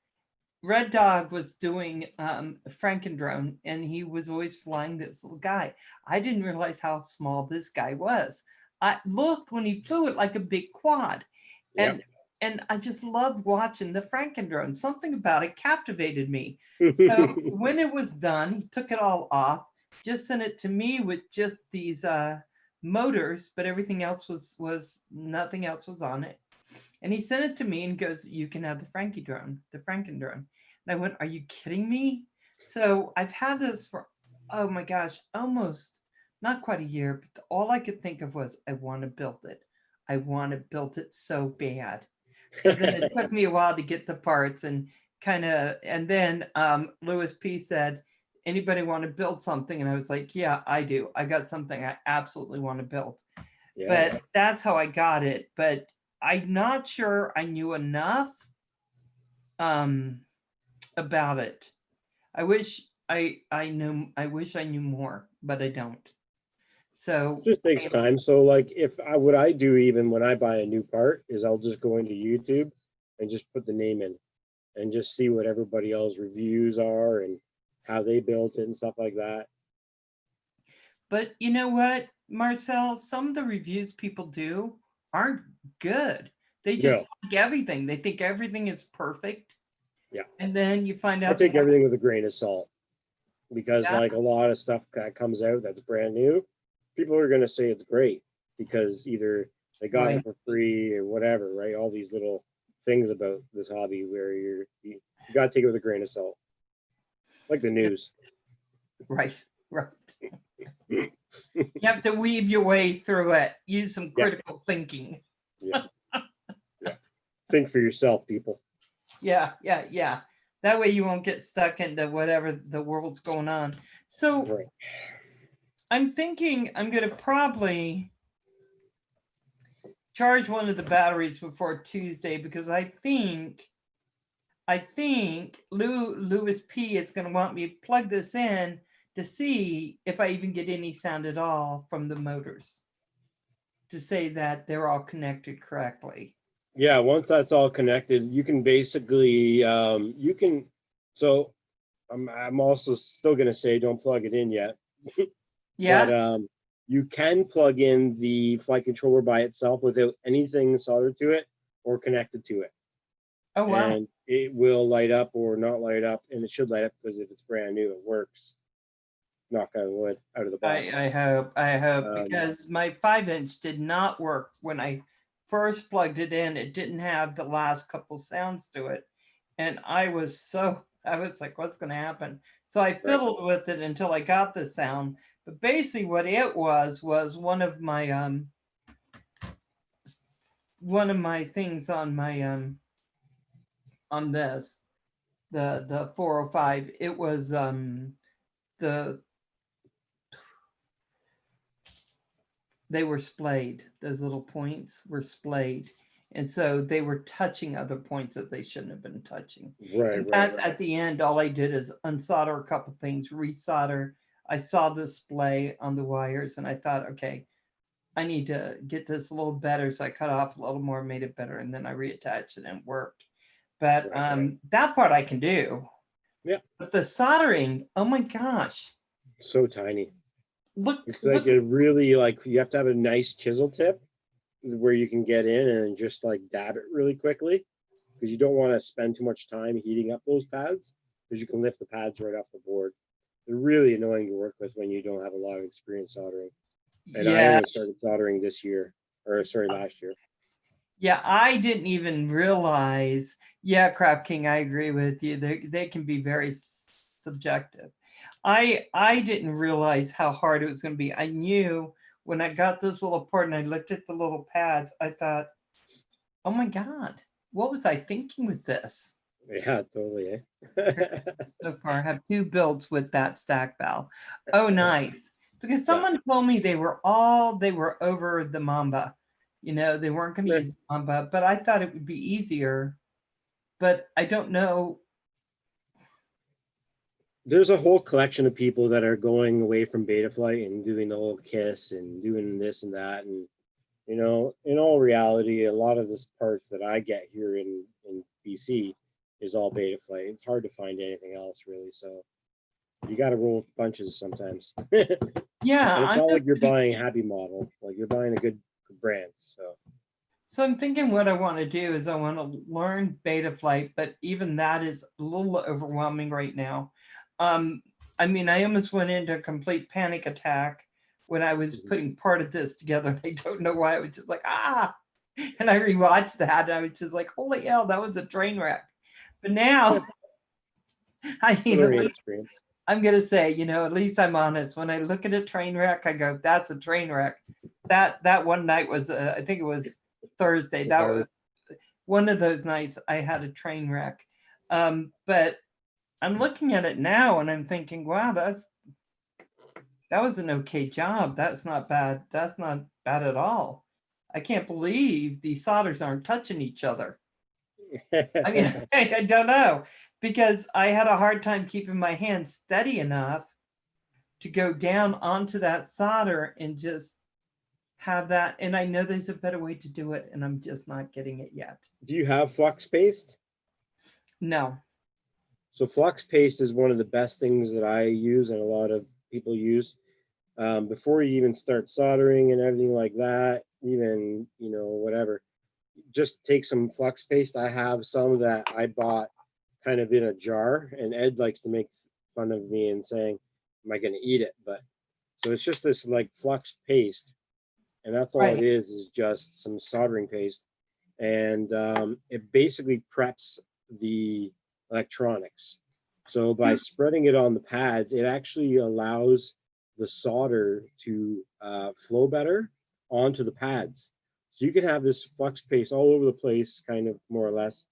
Red Dog was doing Frankendrone, and he was always flying this little guy. I didn't realize how small this guy was. I looked when he flew it like a big quad, and I just loved watching the Frankendrone. Something about it captivated me. So when it was done, he took it all off, just sent it to me with just these motors, but everything else was nothing else was on it. And he sent it to me and goes, "You can have the Frankendrone." And I went, "Are you kidding me?" So I've had this for, oh my gosh, almost not quite a year, but all I could think of was, I want to build it. I want to build it so bad. So then it took me a while to get the parts and then Lewis P said, "Anybody want to build something?" And I was like, "Yeah, I do. I got something I absolutely want to build." But that's how I got it. But I'm not sure I knew enough about it. I wish I wish I knew more, but I don't. So it just takes time. So like what I do even when I buy a new part is I'll just go into YouTube and just put the name in and just see what everybody else reviews are and how they built it and stuff like that. But you know what, Marcel, some of the reviews people do aren't good. They just like everything. They think everything is perfect. Yeah. And then you find out I take everything with a grain of salt because like a lot of stuff that comes out that's brand new, people are going to say it's great because either they got it for free or whatever, right? All these little things about this hobby where you got to take it with a grain of salt, like the news. Right, right. You have to weave your way through it. Use some Yeah. critical thinking. Yeah. Yeah. Think for yourself, people. Yeah, yeah, yeah. That way you won't get stuck into whatever the world's going on. So Right. I'm thinking I'm going to probably charge one of the batteries before Tuesday because I think Louis P is going to want me to plug this in to see if I even get any sound at all from the motors to say that they're all connected correctly. Yeah, once that's all connected, you can basically so I'm also still gonna say don't plug it in yet. Yeah. But you can plug in the flight controller by itself without anything soldered to it or connected to it. Oh wow. And it will light up or not light up, and it should light up because if it's brand new, it works. Knock on wood, out of the box. I hope Um, because my 5-inch did not work when I first plugged it in. It didn't have the last couple sounds to it, and I was like, what's going to happen? So I fiddled with it until I got the sound. But basically, what it was one of my things on my on this the 405. It was the they were splayed. Those little points were splayed. And so they were touching other points that they shouldn't have been touching. right, That's right. at the end, all I did is unsolder a couple things, resolder. I saw the splay on the wires and I thought, okay, I need to get this a little better. So I cut off a little more, made it better, and then I reattached it and it worked. But Right. that part I can do. Yeah. But the soldering, oh my gosh. So tiny. Look, It's like a really like you have to have a nice chisel tip where you can get in and just like dab it really quickly because you don't want to spend too much time heating up those pads because you can lift the pads right off the board. They're really annoying to work with when you don't have a lot of experience soldering. And I yeah. only started soldering last year. Yeah, I didn't even realize. Yeah, Craft King, I agree with you. They can be very subjective. I didn't realize how hard it was going to be. I knew when I got this little part and I looked at the little pads, I thought, oh my God, what was I thinking with this? Yeah, totally. Eh? So far, I have 2 builds with that stack valve. Oh, nice. Because someone told me they were over the Mamba. You know, they weren't going to Yeah. use Mamba, but I thought it would be easier. But I don't know. There's a whole collection of people that are going away from Betaflight and doing the whole KISS and doing this and that. And, you know, in all reality, a lot of this parts that I get here in BC is all Betaflight. It's hard to find anything else really. So you got to roll with the punches sometimes. Yeah, And it's I'm not like just you're buying Happy Model, like you're buying a good brand. so I'm thinking what I want to do is I want to learn Betaflight, but even that is a little overwhelming right now. I mean, I almost went into a complete panic attack when I was putting part of this together. And I don't know why. I was just like, and I rewatched that and I was just like, holy hell, that was a train wreck. But now, I mean, Learning experience. I'm going to say, you know, at least I'm honest. When I look at a train wreck, I go, that's a train wreck. That one night was, I think it was Thursday. That was one of those nights I had a train wreck. But I'm looking at it now and I'm thinking, wow, that was an okay job. That's not bad. That's not bad at all. I can't believe these solders aren't touching each other. I mean, I don't know, because I had a hard time keeping my hand steady enough to go down onto that solder and just have that. And I know there's a better way to do it, and I'm just not getting it yet. Do you have Flux Paste? No. So Flux Paste is one of the best things that I use and a lot of people use. Before you even start soldering and everything like that, even, you know, whatever, just take some Flux Paste. I have some that I bought kind of in a jar, and Ed likes to make fun of me and saying, am I going to eat it? But so it's just this like Flux Paste, and that's all it is just some soldering paste. and it basically preps the electronics. So by spreading it on the pads, it actually allows the solder to flow better onto the pads. So you can have this flux paste all over the place, kind of more or less,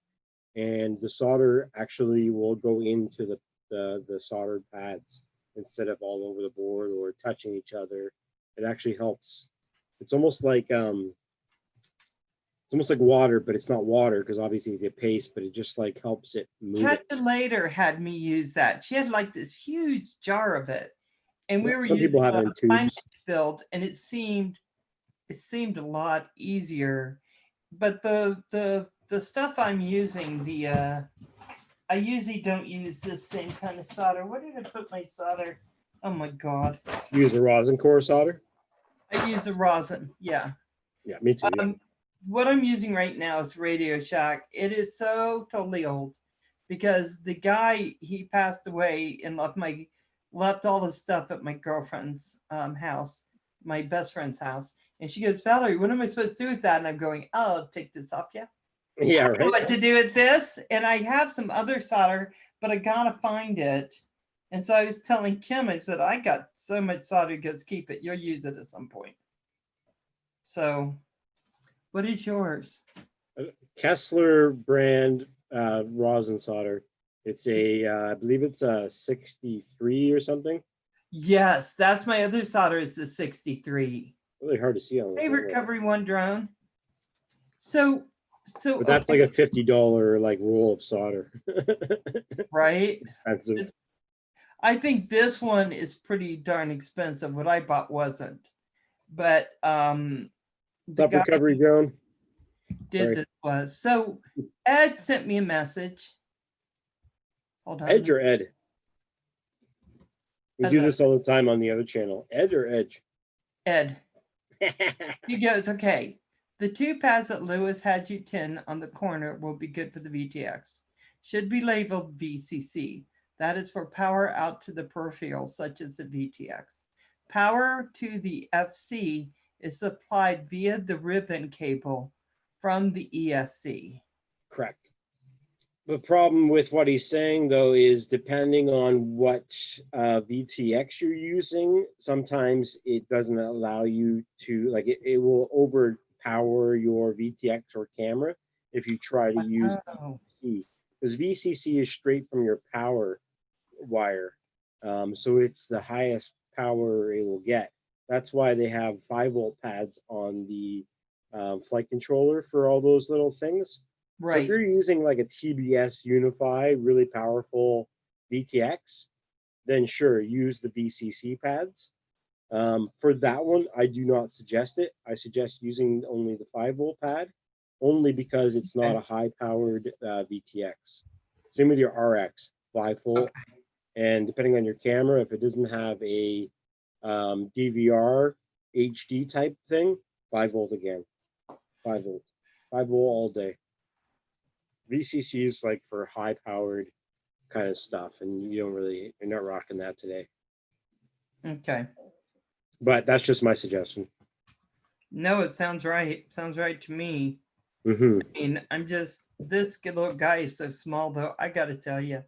and the solder actually will go into the soldered pads instead of all over the board or touching each other. It actually helps. It's almost like water, but it's not water because obviously the paste, but it just like helps it move it. Later had me use that. She had like this huge jar of it, and we were Some using people have it in finance tubes. build, and it seemed a lot easier. But the stuff I'm using, I usually don't use this same kind of solder. Where did I put my solder? Oh my God. Use a rosin core solder. I use a rosin. Yeah. Yeah, me too. Yeah. What I'm using right now is Radio Shack. It is so totally old because the guy, he passed away and left all his stuff at my girlfriend's house, my best friend's house. And she goes, Valerie, what am I supposed to do with that? And I'm going, oh, I'll take this off. Yeah. Yeah, I don't know right. what to do with this. And I have some other solder, but I gotta find it. And so I was telling Kim, I said, I got so much solder, just keep it. You'll use it at some point. So what is yours? Kessler brand rosin solder. It's I believe it's a 63 or something. Yes, that's my other solder is the 63. Really hard to see on the Hey, camera. Recovery One drone. So But that's like a $50 like roll of solder. right. Expensive. I think this one is pretty darn expensive. What I bought wasn't, but What's up, Recovery Drone? This was. So Ed sent me a message. Hold on. Edge or Ed? We do this all the time on the other channel. Ed or Edge? Ed. He goes, okay. The two pads that Lewis had you 10 on the corner will be good for the VTX. Should be labeled VCC. That is for power out to the peripheral, such as the VTX. Power to the FC is supplied via the ribbon cable from the ESC. Correct. The problem with what he's saying, though, is depending on what VTX you're using, sometimes it doesn't allow you to, like, it will overpower your VTX or camera if you try to use VCC. Because VCC is straight from your power wire. So it's the highest power it will get. That's why they have 5-volt pads on the flight controller for all those little things. Right. So if you're using like a TBS Unify, really powerful VTX, then sure, use the VCC pads. For that one, I do not suggest it. I suggest using only the 5-volt pad, only because it's not a high-powered VTX. Same with your RX, 5-volt. And depending on your camera, if it doesn't have a DVR HD type thing, 5-volt again. 5-volt. 5-volt all day. VCC is like for high powered kind of stuff, and you're not rocking that today. Okay. But that's just my suggestion. No, it sounds right. Sounds right to me. Mm-hmm. I mean, this little guy is so small, though. I got to tell you,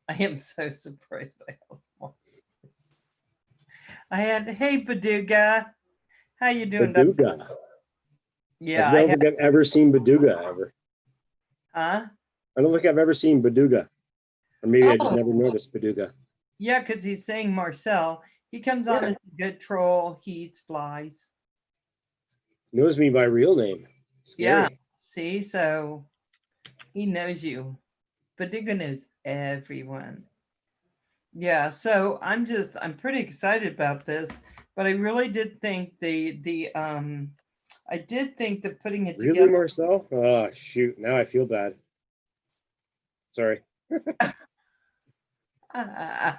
I am so surprised by how small this is. Hey, Baduga. How you doing? Baduga. Yeah. I don't think I've ever seen Baduga ever. Huh? I don't think I've ever seen Baduga. Or maybe I just never noticed Baduga. Yeah, because he's saying Marcel. He comes on as a good troll. He eats flies. Knows me by real name. Scary. Yeah. See, so he knows you. Baduga knows everyone. Yeah, so I'm pretty excited about this, but I really did think I did think that putting it together. Really, Marcel? Oh, shoot. Now I feel bad. Sorry. I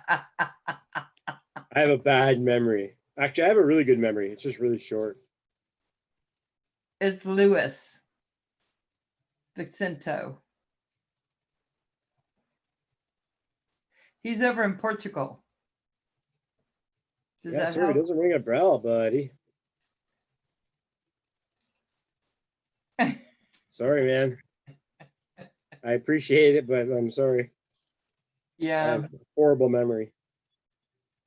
have a bad memory. Actually, I have a really good memory. It's just really short. It's Louis Vicento. He's over in Portugal. Does that help? It doesn't ring a bell, buddy. Sorry, man. I appreciate it, but I'm sorry. I Yeah, have horrible memory.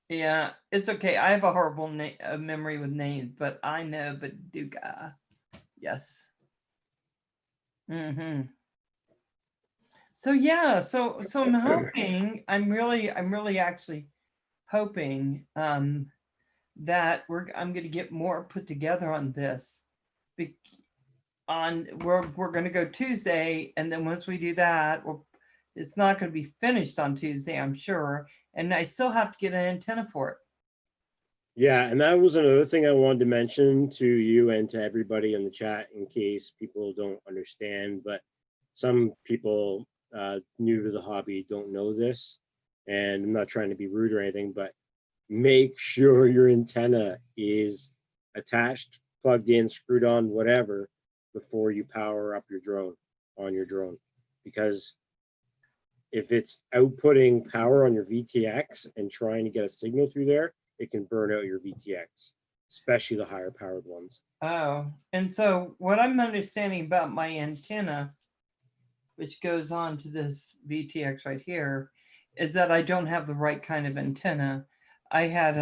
yeah, it's okay. I have a horrible memory with names, but I know Baduga. Yes. Mm-hmm. So yeah, so I'm hoping, I'm really actually hoping that I'm going to get more put together on this. We're going to go Tuesday, and then once we do that, it's not going to be finished on Tuesday, I'm sure, and I still have to get an antenna for it. Yeah, and that was another thing I wanted to mention to you and to everybody in the chat in case people don't understand, but some people new to the hobby don't know this, and I'm not trying to be rude or anything, but make sure your antenna is attached, plugged in, screwed on, whatever, before you power up your drone on your drone. Because if it's outputting power on your VTX and trying to get a signal through there, it can burn out your VTX, especially the higher powered ones. Oh, and so what I'm understanding about my antenna, which goes on to this VTX right here, is that I don't have the right kind of antenna. I had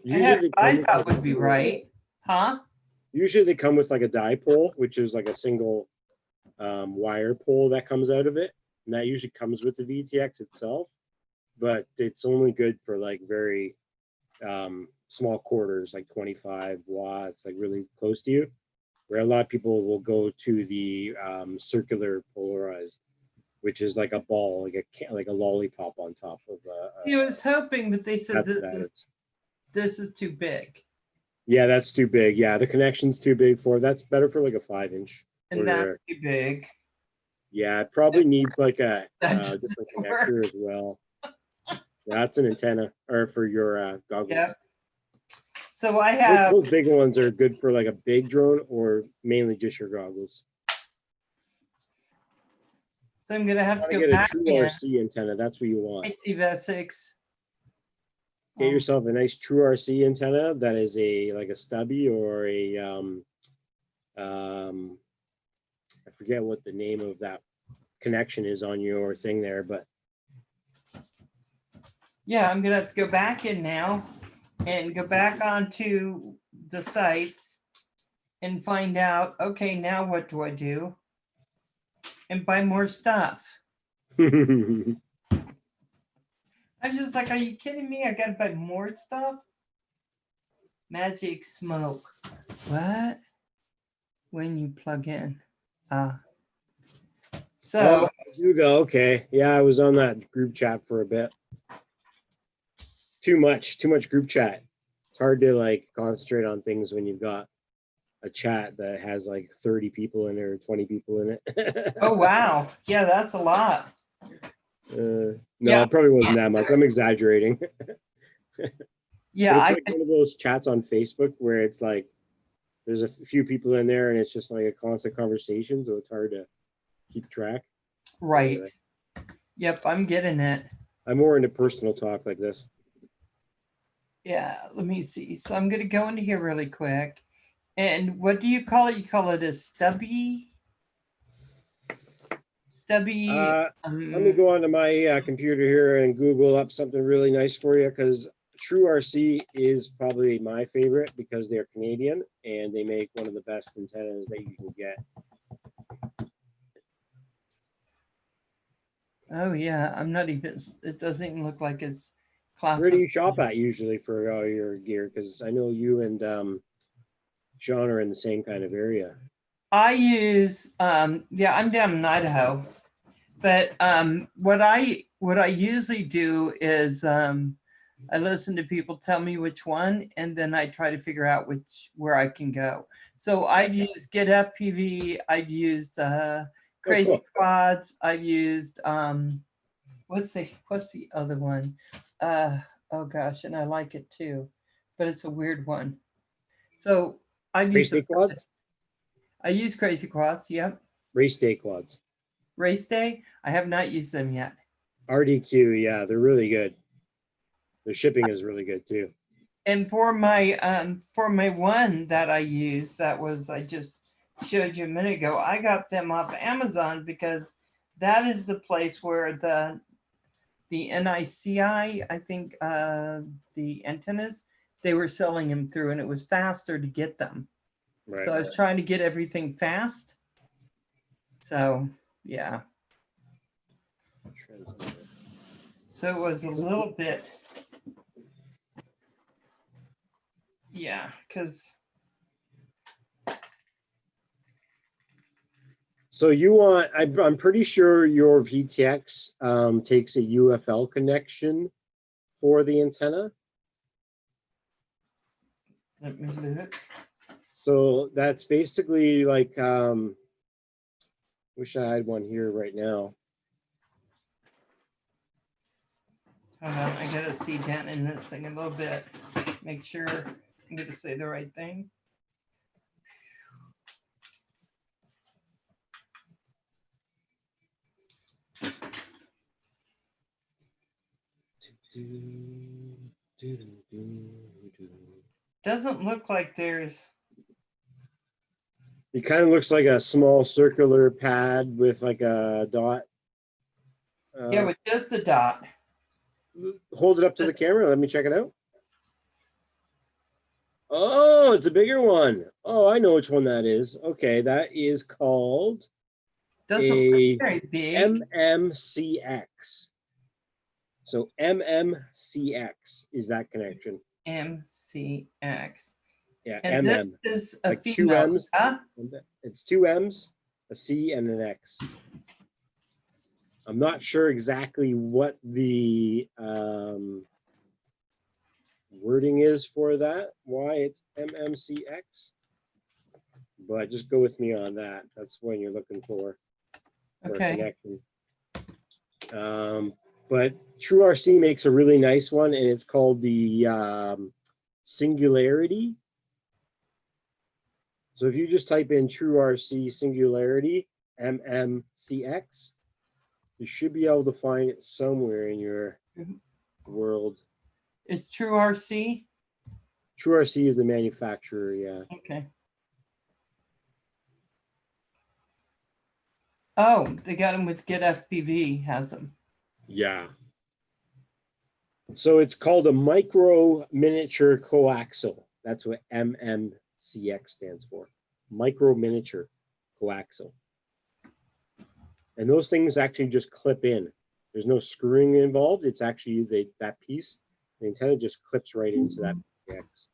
Usually I thought would be right, huh? Usually they come with like a dipole, which is like a single wire pole that comes out of it, and that usually comes with the VTX itself, but it's only good for like very small quarters, like 25 watts, like really close to you, where a lot of people will go to the circular polarized, which is like a ball, like a lollipop on top of I was hoping, but they said this is too big. Yeah, that's too big. Yeah, the connection's too big for it. That's better for like a 5-inch. And that's too big. Yeah, it probably needs like a different connector as well. That's an antenna, or for your goggles. Yep. So I have those big ones are good for like a big drone or mainly just your goggles. So I'm gonna have to go get back a true in. RC antenna. That's what you want. Hey, Steve Essex. Get yourself a nice true RC antenna that is like a stubby or a I forget what the name of that connection is on your thing there, but yeah, I'm gonna have to go back in now and go back onto the sites and find out, okay, now what do I do? And buy more stuff. I'm just like, are you kidding me? I gotta buy more stuff? Magic smoke. What? When you plug in. So you go. Okay. Yeah, I was on that group chat for a bit. Too much group chat. It's hard to like concentrate on things when you've got a chat that has like 30 people in there, 20 people in it. oh wow. Yeah, that's a lot. No, Yeah. it probably wasn't that much. I'm exaggerating. Yeah, but it's like one of those chats on Facebook where it's like there's a few people in there and it's just like a constant conversation, so it's hard to keep track. Right. Anyway. Yep, I'm getting it. I'm more into personal talk like this. Yeah, let me see. So I'm going to go into here really quick. And what do you call it? You call it a stubby? Stubby. Let me go onto my computer here and Google up something really nice for you, because True RC is probably my favorite because they're Canadian and they make one of the best antennas that you can get. Oh yeah, I'm not even, it doesn't even look like it's classified. Where do you shop at usually for all your gear? Because I know you and Sean are in the same kind of area. I use, yeah, I'm down in Idaho, but what I usually do is I listen to people tell me which one, and then I try to figure out where I can go. So I've used Get FPV, I've used Crazy Quads, I've used what's the other one? Oh gosh, and I like it too, but it's a weird one. So I've used Crazy Quads? I use Crazy Quads, yep. Race Day Quads. Race Day, I have not used them yet. RDQ, yeah, they're really good. The shipping is really good too. And for my one that I used, that was, I just showed you a minute ago, I got them off Amazon because that is the place where the NICI, I think the antennas, they were selling them through, and it was faster to get them. Right. So I was trying to get everything fast. So yeah. So it was a little bit, yeah, because So you want, I'm pretty sure your VTX takes a UFL connection for the antenna. let me look. So that's basically like, wish I had one here right now. Hold on, I gotta see down in this thing a little bit. Make sure I'm gonna say the right thing. Doesn't look like there's, It kind of looks like a small circular pad with like a dot. yeah, with just a dot. Hold it up to the camera. Let me check it out. Oh, it's a bigger one. Oh, I know which one that is. Okay, that is called Doesn't a look very big. MMCX. So MMCX is that connection. MCX. Yeah, And MM. this is a Like two female. M's. Huh? It's two M's, a C, and an X. I'm not sure exactly what the wording is for that, why it's MMCX, but just go with me on that. That's when you're looking for a Okay. connection. But TrueRC makes a really nice one, and it's called the Singularity. So if you just type in TrueRC Singularity MMCX, you should be able to find it somewhere in your world. It's TrueRC. TrueRC is the manufacturer, yeah. Okay. Oh, they got them with Get FPV, has them. Yeah. So it's called a micro miniature coaxial. That's what MMCX stands for. Micro miniature coaxial. And those things actually just clip in. There's no screwing involved. It's actually that piece, the antenna just clips right into that MMCX.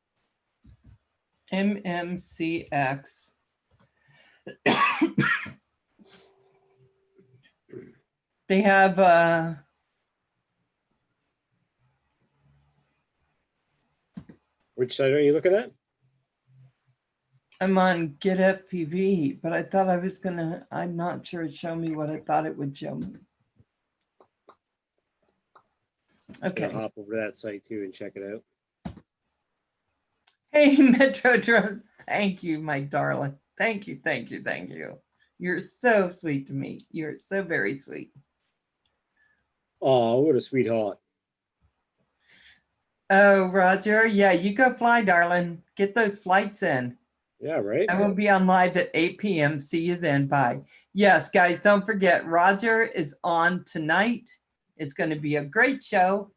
MMCX. They have Which side are you looking at? I'm on Get FPV, but I thought I was gonna, I'm not sure it showed me what I thought it would show me. Okay. Okay. Hop over to that site too and check it out. Hey, Metro Drones, thank you, my darling. Thank you, thank you, thank you. You're so sweet to me. You're so very sweet. Oh, what a sweetheart. Oh, Roger. Yeah, you go fly, darling. Get those flights in. Yeah, right? I will be on live at 8 p.m. See you then. Bye. Yes, guys, don't forget, Roger is on tonight. It's going to be a great show.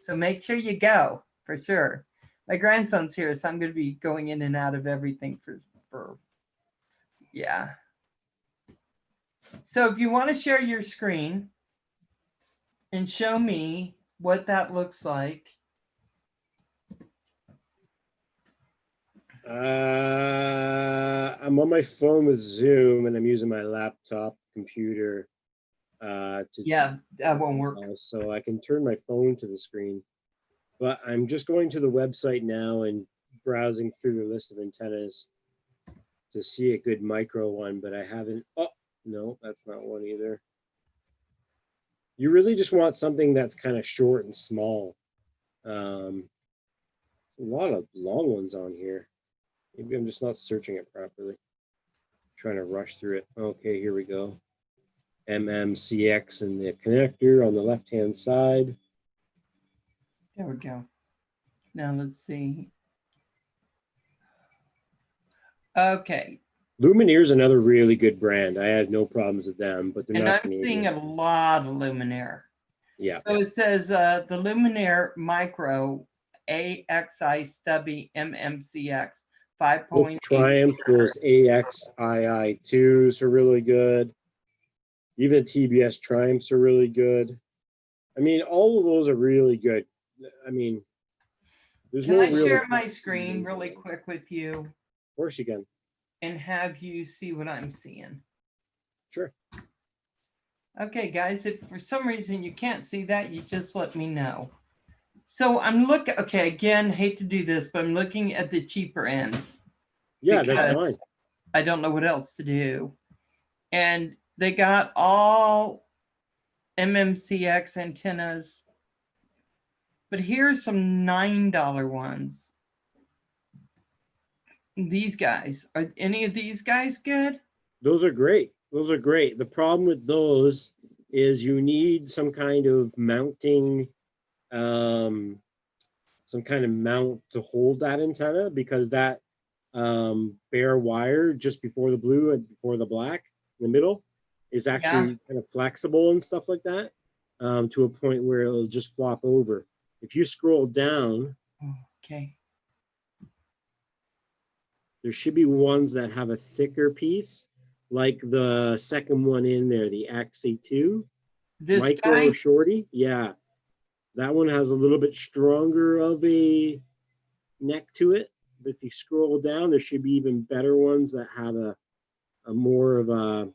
So make sure you go for sure. My grandson's here, so I'm going to be going in and out of everything for yeah. So if you want to share your screen and show me what that looks like. I'm on my phone with Zoom and I'm using my laptop computer Yeah, that won't work. so I can turn my phone to the screen. But I'm just going to the website now and browsing through the list of antennas to see a good micro one, but I haven't. Oh, no, that's not one either. You really just want something that's kind of short and small. A lot of long ones on here. Maybe I'm just not searching it properly. Trying to rush through it. Okay, here we go. MMCX and the connector on the left-hand side. There we go. Now let's see. Okay. Lumineer is another really good brand. I had no problems with them, but they're And not I'm seeing Canadian. a lot of Luminaire. Yeah. So it says the Luminaire Micro AXI Stubby MMCX Those 5.8. Triumph, those AXII2s are really good. Even TBS Triumphs are really good. I mean, all of those are really good. I mean, there's Can no I real. share my screen really quick with you Of course you can. and have you see what I'm seeing? Sure. Okay, guys, if for some reason you can't see that, you just let me know. So I'm looking, okay, again, hate to do this, but I'm looking at the cheaper end. Yeah, that's because fine. I don't know what else to do. And they got all MMCX antennas, but here's some $9 ones. These guys, are any of these guys good? Those are great. Those are great. The problem with those is you need some kind of mounting, some kind of mount to hold that antenna, because that bare wire just before the blue and before the black in the middle is actually kind of flexible and stuff like that, to a point where it'll just flop over. If you scroll down, Okay. there should be ones that have a thicker piece, like the second one in there, the XA2 This micro guy, shorty. Yeah, that one has a little bit stronger of a neck to it. But if you scroll down, there should be even better ones that have a more of a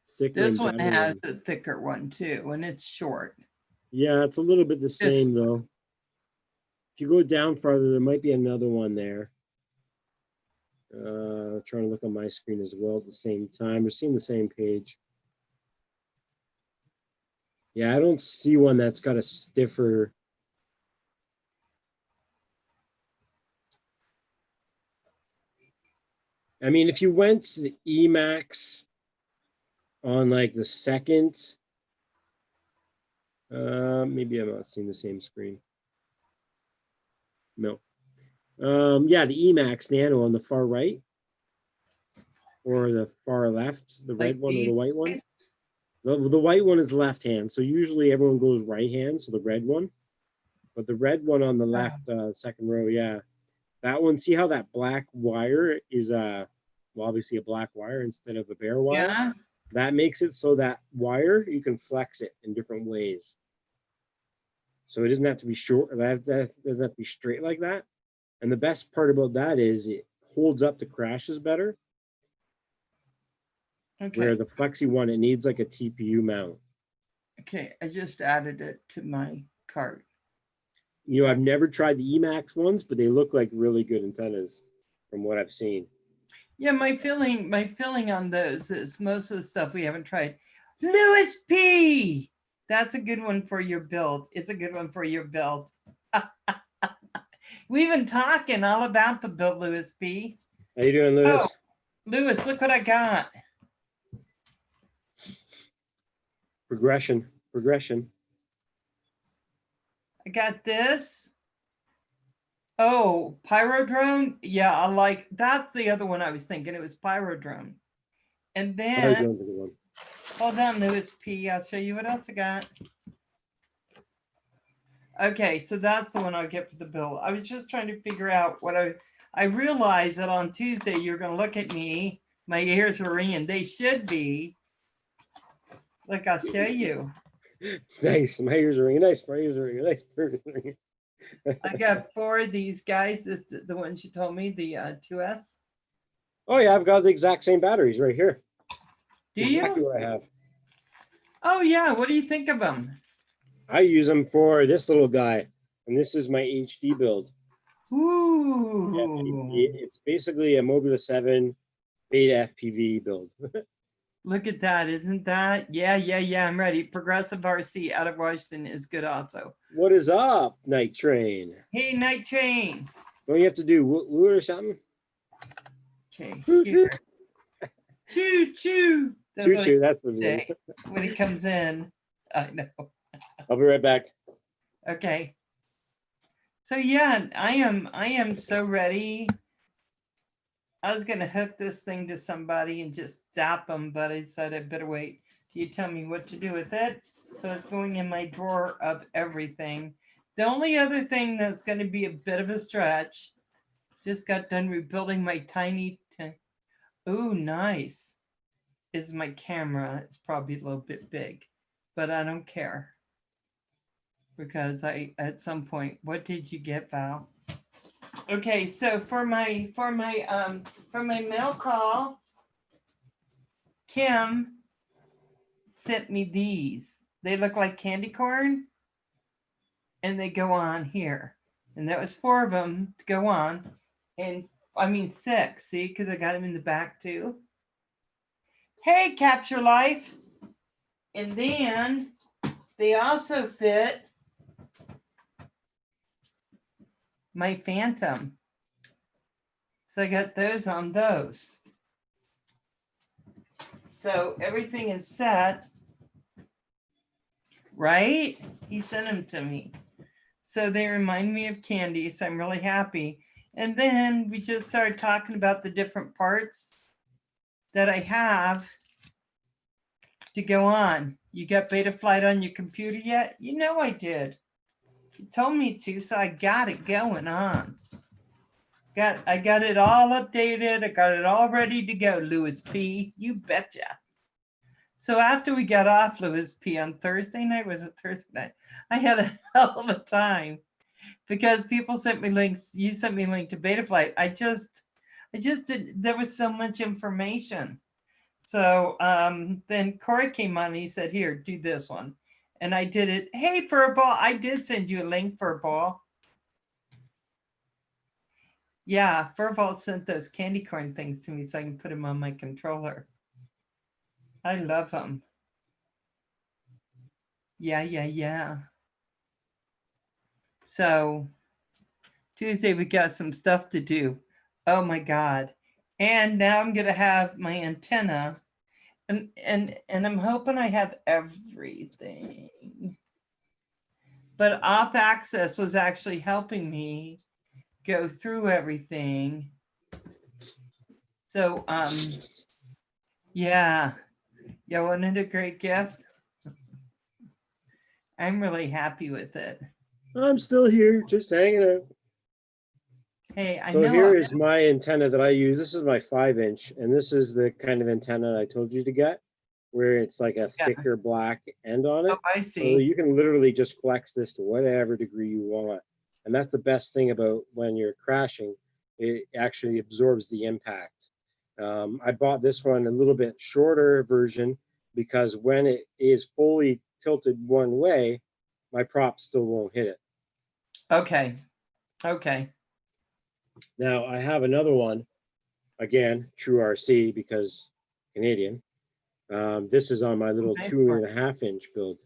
thicker this and one better has one. a thicker one too, and it's short. Yeah, it's a little bit the same though. If you go down farther, there might be another one there. Trying to look on my screen as well at the same time. We're seeing the same page. Yeah, I don't see one that's got a stiffer. I mean, if you went to the Emax on like the second, maybe I'm not seeing the same screen. No. Yeah, the Emax Nano on the far right or the far left, the red Like one or these the white one. guys? The white one is left hand, so usually everyone goes right hand, so the red one. But the red one on the left, second row, yeah, that one. See how that black wire is well, obviously a black wire instead of a bare wire. Yeah. That makes it so that wire you can flex it in different ways. So it doesn't have to be short. That doesn't have to be straight like that. And the best part about that is it holds up to crashes better. Okay. Where the flexi one, it needs like a TPU mount. Okay, I just added it to my cart. You know, I've never tried the Emax ones, but they look like really good antennas from what I've seen. Yeah, my feeling on those is most of the stuff we haven't tried. Lewis P. That's a good one for your build. It's a good one for your build. We've been talking all about the build, Lewis P. How you doing, Lewis? Oh, Lewis, look what I got. Progression. I got this. Oh, Pyrodrone. Yeah, I like, that's the other one I was thinking. It was Pyrodrone. And then, hold on, Lewis P. I'll show you what else I got. Okay, so that's the one I'll get for the bill. I was just trying to figure out what I realized that on Tuesday you're going to look at me. My ears are ringing. They should be. Look, I'll show you. Nice. My ears are ringing. Nice. My ears are ringing. Nice. I got 4 of these guys. This the ones you told me, the 2S. Oh yeah, I've got the exact same batteries right here. Do exactly you? what I have. Oh yeah. What do you think of them? I use them for this little guy, and this is my HD build. Ooh. It's basically a Mobula 7 beta FPV build. Look at that. Isn't that? Yeah. I'm ready. Progressive RC out of Washington is good also. What is up, Night Train? Hey, Night Train. What do you have to do? Woo or something? Okay, here. Choo choo. Choo choo, that's what it is. When he comes in. I know. I'll be right back. Okay. So yeah, I am so ready. I was gonna hook this thing to somebody and just zap them, but I said I better wait. You tell me what to do with it. So it's going in my drawer of everything. The only other thing that's gonna be a bit of a stretch, just got done rebuilding my tiny, oh, nice, is my camera. It's probably a little bit big, but I don't care. Because at some point, what did you get, Val? Okay, so for my mail call, Kim sent me these. They look like candy corn and they go on here. And that was 4 of them to go on. And I mean 6, see, because I got them in the back too. Hey, Capture Life. And then they also fit my Phantom. So I got those on those. So everything is set, right? He sent them to me. So they remind me of candy, so I'm really happy. And then we just started talking about the different parts that I have to go on. You got Betaflight on your computer yet? You know I did. You told me to, so I got it going on. I got it all updated. I got it all ready to go, Louis P. You betcha. So after we got off Louis P on Thursday night, was it Thursday night? I had a hell of a time because people sent me links. You sent me a link to Betaflight. I just did. There was so much information. So then Corey came on and he said, here, do this one. And I did it. Hey, Furball, I did send you a link, Furball. Yeah, Furball sent those candy corn things to me so I can put them on my controller. I love them. Yeah. So Tuesday we got some stuff to do. Oh my God. And now I'm gonna have my antenna. And I'm hoping I have everything. But Off Access was actually helping me go through everything. So yeah, wasn't it a great gift? I'm really happy with it. I'm still here, just hanging out. Hey, I So know. here is my antenna that I use. This is my 5-inch, and this is the kind of antenna I told you to get, where it's like a thicker black end on it. Oh, I So see. you can literally just flex this to whatever degree you want. And that's the best thing about when you're crashing. It actually absorbs the impact. I bought this one a little bit shorter version because when it is fully tilted one way, my prop still won't hit it. Okay. Now I have another one, again, true RC because Canadian. This is on my little 2.5-inch build.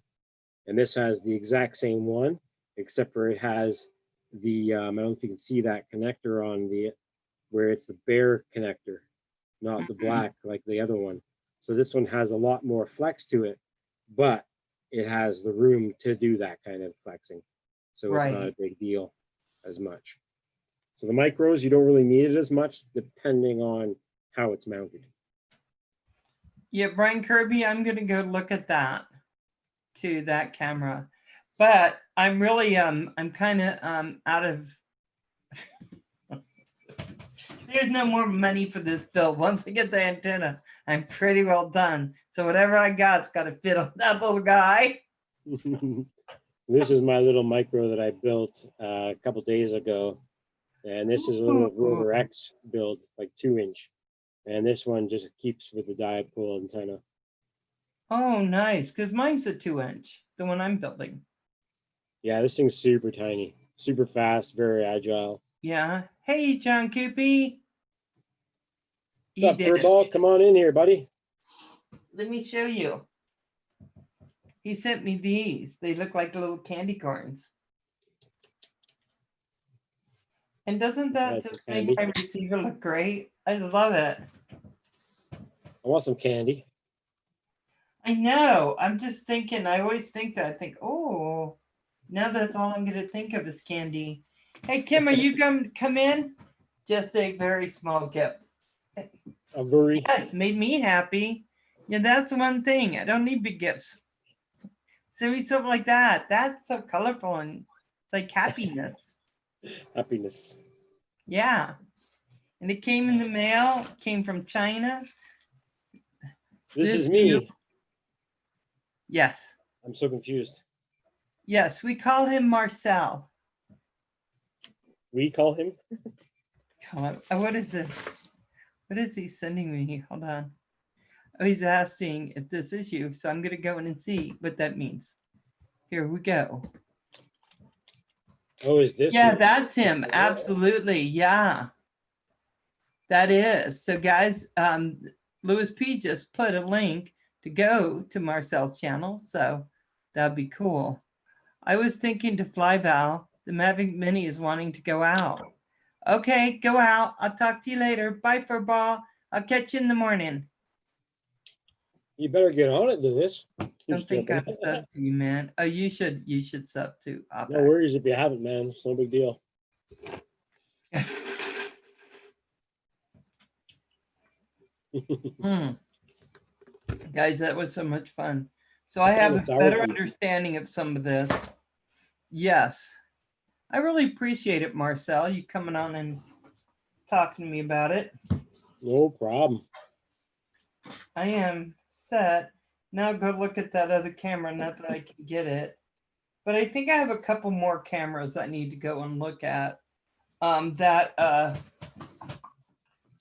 And this has the exact same one, except for it has the, I don't know if you can see that connector on the, where it's the bare connector, not the black like the other one. So this one has a lot more flex to it, but it has the room to do that kind of flexing. So it's not a big deal as much. So the micros, you don't really need it as much depending on how it's mounted. Yeah, Brian Kirby, I'm gonna go look at that to that camera. But I'm really I'm kind of out of there's no more money for this build. Once I get the antenna, I'm pretty well done. So whatever I got's got to fit on that little guy. This is my little micro that I built a couple days ago. And this is a little Rotor X build, like 2-inch. And this one just keeps with the dipole antenna. Oh, nice. Because mine's a 2-inch, the one I'm building. Yeah, this thing's super tiny, super fast, very agile. Yeah. Hey, John Coopy. What's up, Furball? Come on in here, buddy. Let me show you. He sent me these. They look like little candy corns. And doesn't that just make my receiver look great? I love it. I want some candy. I know. I'm just thinking, I always think that. I think, oh, now that's all I'm going to think of is candy. Hey, Kim, are you going to come in? Just a very small gift. A very Yes, made me happy. Yeah, that's one thing. I don't need big gifts. Send me something like that. That's so colorful and like happiness. happiness. Yeah. And it came in the mail, came from China. This is new- me. Yes. I'm so confused. Yes, we call him Marcel. We call him. What is this? What is he sending me? Hold on. Oh, he's asking if this is you. So I'm going to go in and see what that means. Here we go. Oh, is this? Yeah, me? that's him. Absolutely. Yeah. That is. So guys, Louis P just put a link to go to Marcel's channel. So that'd be cool. I was thinking to fly Val, the Mavic Mini is wanting to go out. Okay, go out. I'll talk to you later. Bye for ball. I'll catch you in the morning. You better get on it, Louis. Don't think I've subbed to you, man. Oh, you should sub to No worries if you haven't, man. It's no big deal. Guys, that was so much fun. So I have a better understanding of some of this. Yes. I really appreciate it, Marcel, you coming on and talking to me about it. No problem. I am set. Now go look at that other camera, not that I can get it. But I think I have a couple more cameras I need to go and look at. That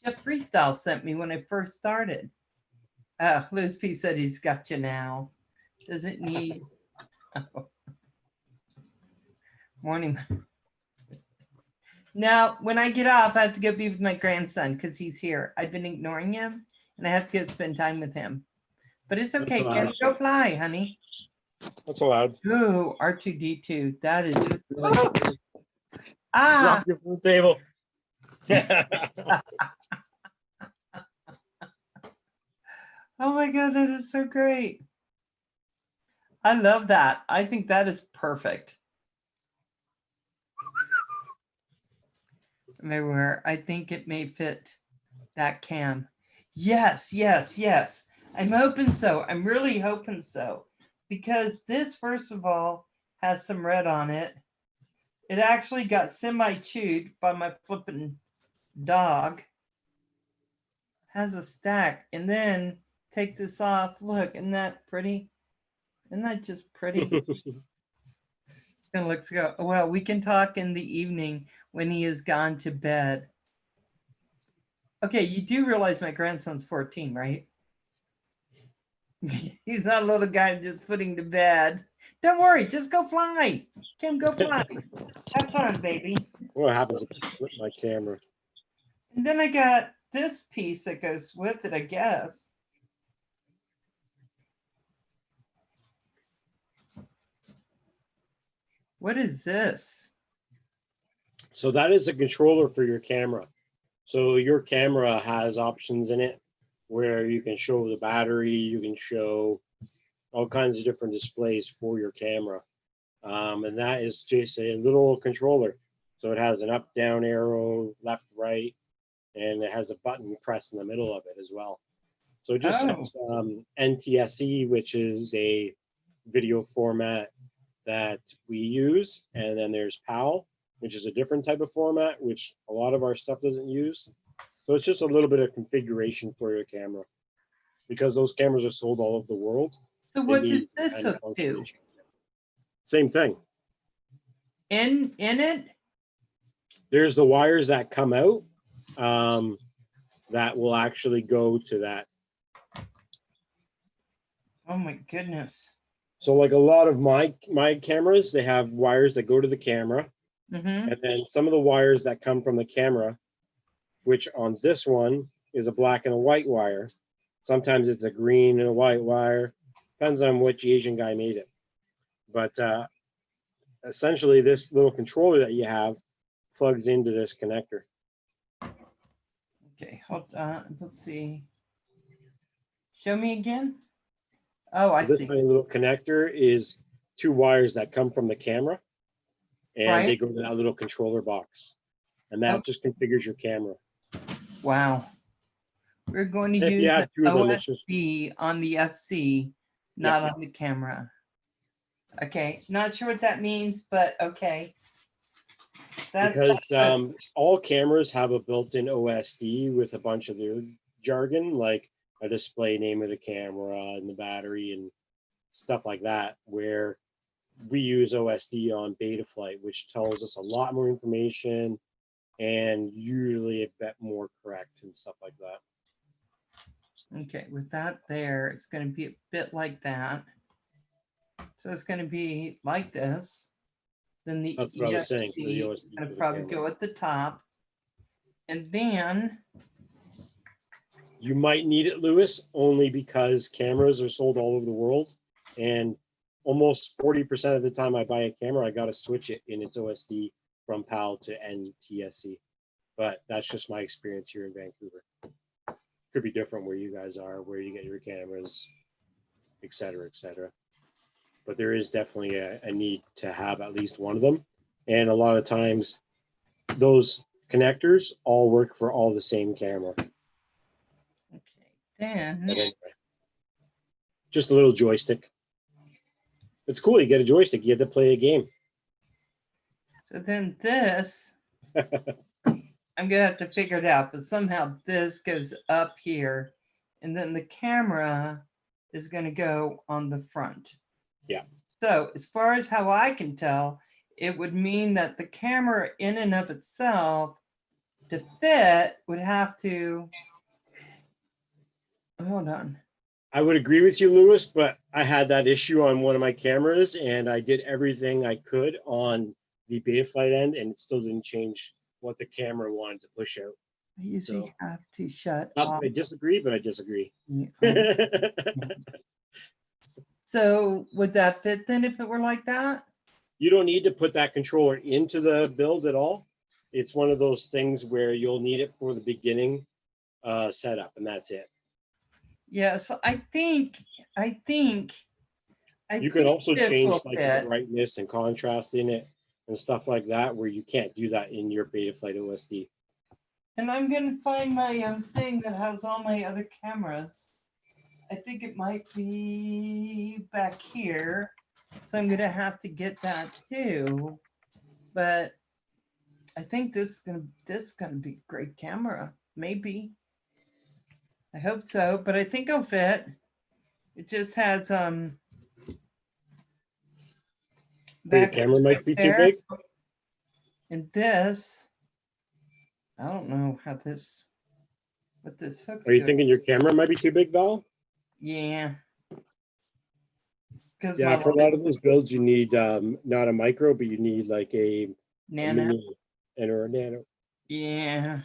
Jeff Freestyle sent me when I first started. Liz P said he's got you now. Does it need morning? Now, when I get off, I have to go be with my grandson because he's here. I've been ignoring him and I have to go spend time with him. But it's okay. Can go fly, honey. That's allowed. Ooh, R2D2. That is really good. Ah. Drop your from the table. Oh my God, that is so great. I love that. I think that is perfect. Everywhere. I think it may fit that cam. Yes, yes, yes. I'm hoping so. I'm really hoping so. Because this, first of all, has some red on it. It actually got semi-chewed by my flipping dog. Has a stack. And then take this off. Look, isn't that pretty? Isn't that just pretty? And let's go. Well, we can talk in the evening when he has gone to bed. Okay, you do realize my grandson's 14, right? He's not a little guy just putting to bed. Don't worry, just go fly. Kim, go fly. Have fun, baby. What happens if I flip my camera? And then I got this piece that goes with it, I guess. What is this? So that is a controller for your camera. So your camera has options in it where you can show the battery, you can show all kinds of different displays for your camera. And that is just a little controller. So it has an up, down arrow, left, right, and it has a button pressed in the middle of it as well. So it just sets NTSC, which is a video format that we use. And then there's PAL, which is a different type of format, which a lot of our stuff doesn't use. So it's just a little bit of configuration for your camera. Because those cameras are sold all over the world. So what does this hook do? Same thing. In it? There's the wires that come out that will actually go to that. Oh my goodness. So like a lot of my cameras, they have wires that go to the camera. And then some of the wires that come from the camera, which on this one is a black and a white wire. Sometimes it's a green and a white wire. Depends on which Asian guy made it. But essentially this little controller that you have plugs into this connector. Okay, hold on. Let's see. Show me again. Oh, I This see. tiny little connector is two wires that come from the camera. And they go to that little controller box. And that just configures your camera. Wow. We're going to If you use have the two of them, it's just OSD on the FC, not on the camera. Okay, not sure what that means, but okay. because good. all cameras have a built-in OSD with a bunch of their jargon, like a display name of the camera and the battery and stuff like that, where we use OSD on Betaflight, which tells us a lot more information and usually a bit more correct and stuff like that. Okay, with that there, it's going to be a bit like that. So it's going to be like this. Then the That's what I was saying for the ESC OSD is going for to the probably camera. go at the top. And then, You might need it, Lewis, only because cameras are sold all over the world, and almost 40% of the time I buy a camera, I got to switch it in its OSD from PAL to NTSC. But that's just my experience here in Vancouver. Could be different where you guys are, where you get your cameras, et cetera, et cetera. But there is definitely a need to have at least one of them. And a lot of times those connectors all work for all the same camera. okay, then, But anyway, just a little joystick. It's cool. You get a joystick. You get to play a game. so then this, I'm going to have to figure it out, but somehow this goes up here. And then the camera is going to go on the front. Yeah. So as far as how I can tell, it would mean that the camera in and of itself to fit would have to, hold on. I would agree with you, Lewis, but I had that issue on one of my cameras and I did everything I could on the Betaflight end and it still didn't change what the camera wanted to push out. I usually So, have to shut Not off. that I disagree, but I disagree. So would that fit then if it were like that? You don't need to put that controller into the build at all. It's one of those things where you'll need it for the beginning setup, and that's it. Yeah, so I think You can also this change will like the fit. brightness and contrast in it and stuff like that, where you can't do that in your Betaflight OSD. And I'm gonna find my thing that has all my other cameras. I think it might be back here. So I'm gonna have to get that too. But I think this is gonna be a great camera. Maybe. I hope so, but I think it'll fit. It just has Your back camera might be too there. big. And this, I don't know how this, what this hooks Are you to. thinking your camera might be too big, Val? Yeah. Because Yeah, for a lot of those builds, you need not a micro, but you need like a nano. mini and or a nano. Yeah.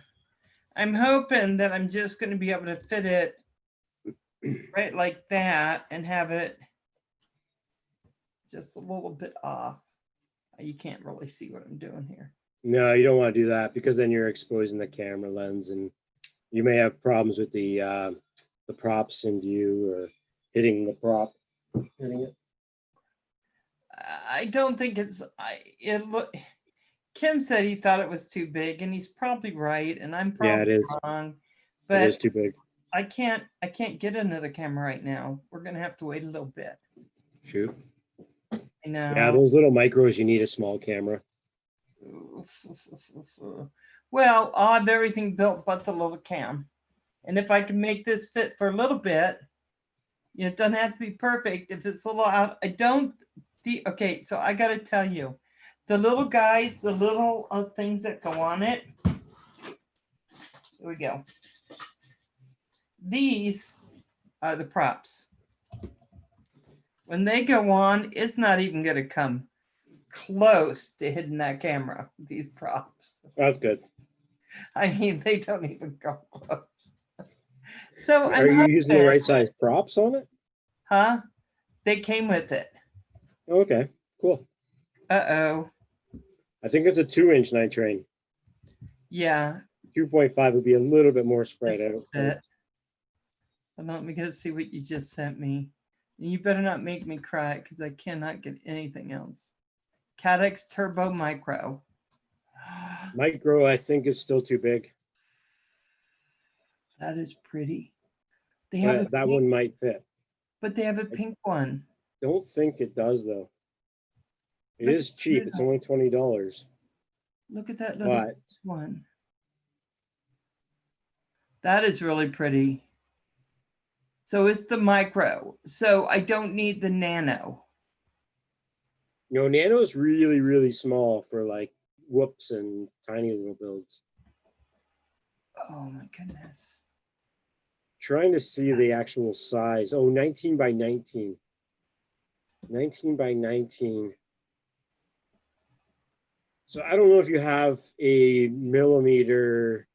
I'm hoping that I'm just going to be able to fit it right like that and have it just a little bit off. You can't really see what I'm doing here. No, you don't want to do that because then you're exposing the camera lens and you may have problems with the props into you or hitting the prop. Hitting it. I don't think Kim said he thought it was too big and he's probably right and I'm Yeah, it probably is. wrong. It But is too big. I can't get another camera right now. We're gonna have to wait a little bit. Shoot. I know. Yeah, those little micros, you need a small camera. Well, I'll have everything built but the little cam. And if I can make this fit for a little bit, it doesn't have to be perfect. If it's a little out, okay, so I gotta tell you, the little guys, the little things that go on it. Here we go. These are the props. When they go on, it's not even gonna come close to hitting that camera, these props. That's good. I mean, they don't even go close. So Are you using the right size props on it? Huh? They came with it. Okay, cool. Uh-oh. I think it's a 2-inch night train. Yeah. 2.5 would be a little bit more spread out. Hold on, let me go see what you just sent me. You better not make me cry because I cannot get anything else. Cadex Turbo Micro. Micro, I think, is still too big. That is pretty. They have a But that pink, one might fit. but they have a pink one. Don't think it does though. It Look is at cheap. that It's little- only $20. Look at that little But one. That is really pretty. So it's the micro. So I don't need the nano. Nano is really, really small for like whoops and tiny little builds. Oh my goodness. Trying to see the actual size. Oh, 19 by 19. 19 by 19. So I don't know if you have a millimeter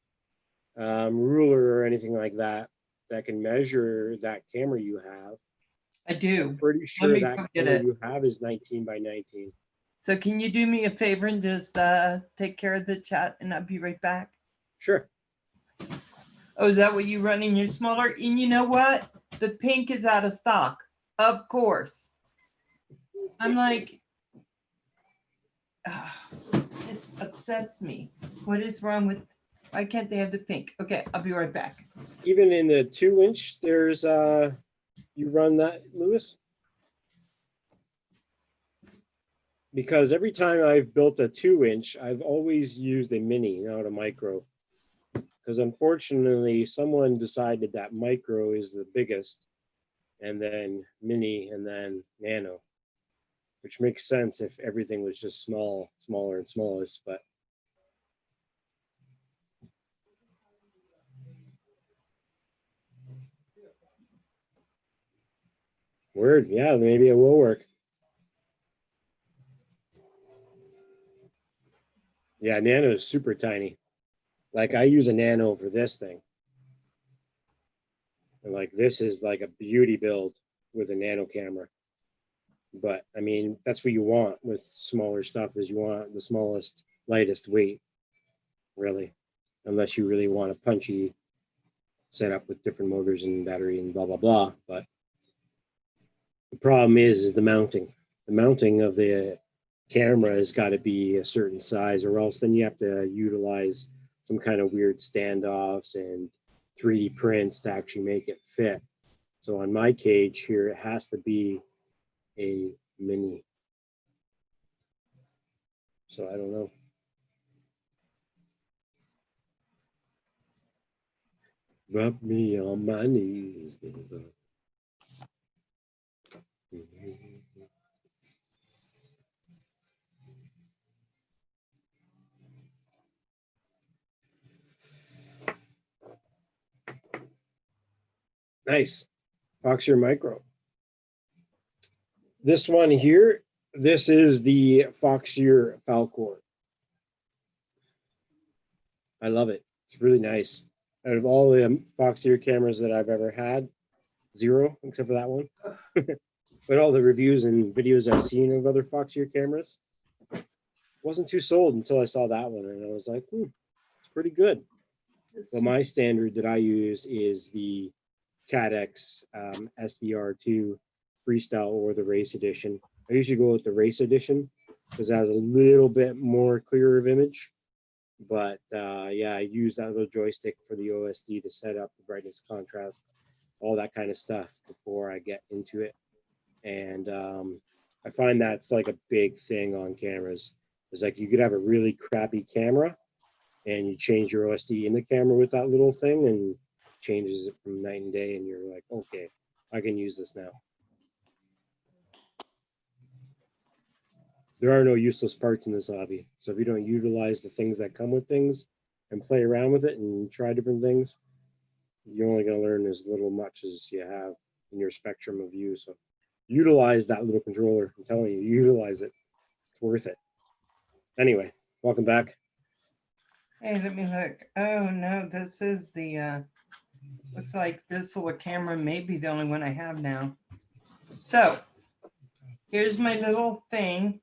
ruler or anything like that that can measure that camera you have. I do. Pretty sure me that go get camera it. you have is 19 by 19. So can you do me a favor and just take care of the chat and I'll be right back? Sure. Oh, is that what you run in your smaller? And you know what? The pink is out of stock. Of course. I'm like, this upsets me. What is wrong with, why can't they have the pink? Okay, I'll be right back. Even in the 2-inch, there's you run that, Lewis? Because every time I've built a 2-inch, I've always used a mini, not a micro. Because unfortunately, someone decided that micro is the biggest, and then mini, and then nano, which makes sense if everything was just smaller and smallest, but word, yeah, maybe it will work. Yeah, nano is super tiny. Like I use a nano for this thing. And like this is like a beauty build with a nano camera. But I mean, that's what you want with smaller stuff is you want the smallest, lightest weight, really. Unless you really want a punchy setup with different motors and battery and blah, blah, blah. But the problem is the mounting. The mounting of the camera has got to be a certain size or else then you have to utilize some kind of weird standoffs and 3D prints to actually make it fit. So on my cage here, it has to be a mini. So I don't know. Rub me on my knees. Nice. Foxeer Micro. This one here, this is the Foxeer Falcor. I love it. It's really nice. Out of all the Foxeer cameras that I've ever had, 0, except for that one. But all the reviews and videos I've seen of other Foxeer cameras, wasn't too sold until I saw that one. And I was like, it's pretty good. But my standard that I use is the Cadex SDR2 Freestyle or the Race Edition. I usually go with the Race Edition because it has a little bit more clearer of image. But yeah, I use that little joystick for the OSD to set up the brightness, contrast, all that kind of stuff before I get into it. And I find that's like a big thing on cameras. It's like you could have a really crappy camera and you change your OSD in the camera with that little thing and changes it from night and day. And you're like, okay, I can use this now. There are no useless parts in this hobby. So if you don't utilize the things that come with things and play around with it and try different things, you're only going to learn as little much as you have in your spectrum of view. So utilize that little controller. I'm telling you, utilize it. It's worth it. Anyway, welcome back. Hey, let me look. Oh no, this is the looks like this little camera may be the only one I have now. So here's my little thing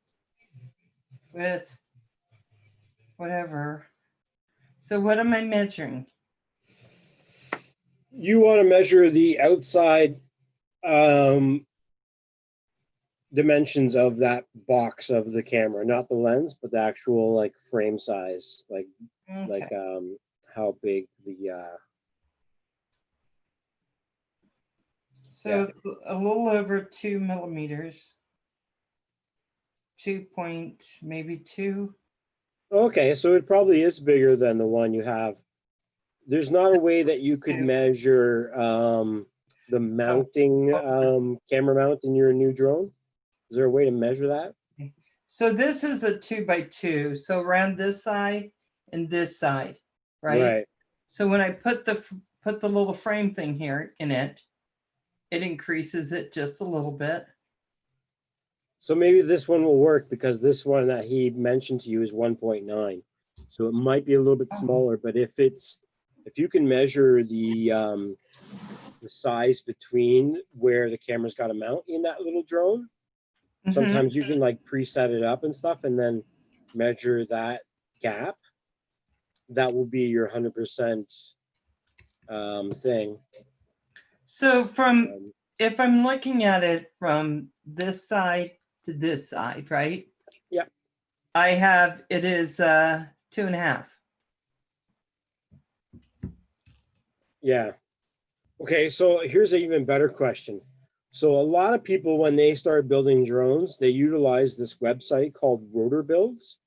with whatever. So what am I measuring? You want to measure the outside dimensions of that box of the camera, not the lens, but the actual like frame size, like Okay. like how big the So Yeah. it's a little over 2 millimeters. 2 point, maybe 2. Okay, so it probably is bigger than the one you have. There's not a way that you could Two. measure the mounting camera mount in your new drone. Is there a way to measure that? So this is a 2 by 2. So around this side and this side, right? Right. So when I put the little frame thing here in it, it increases it just a little bit. So maybe this one will work because this one that he mentioned to you is 1.9. So it might be a little bit smaller, but if you can measure the size between where the camera's got to mount in that little drone, sometimes you can like preset it up and stuff and then measure that gap. That will be your 100% thing. So if I'm looking at it from this side to this side, right? Yeah. It is 2.5. Yeah. Okay, so here's an even better question. So a lot of people, when they start building drones, they utilize this website called Rotor Builds.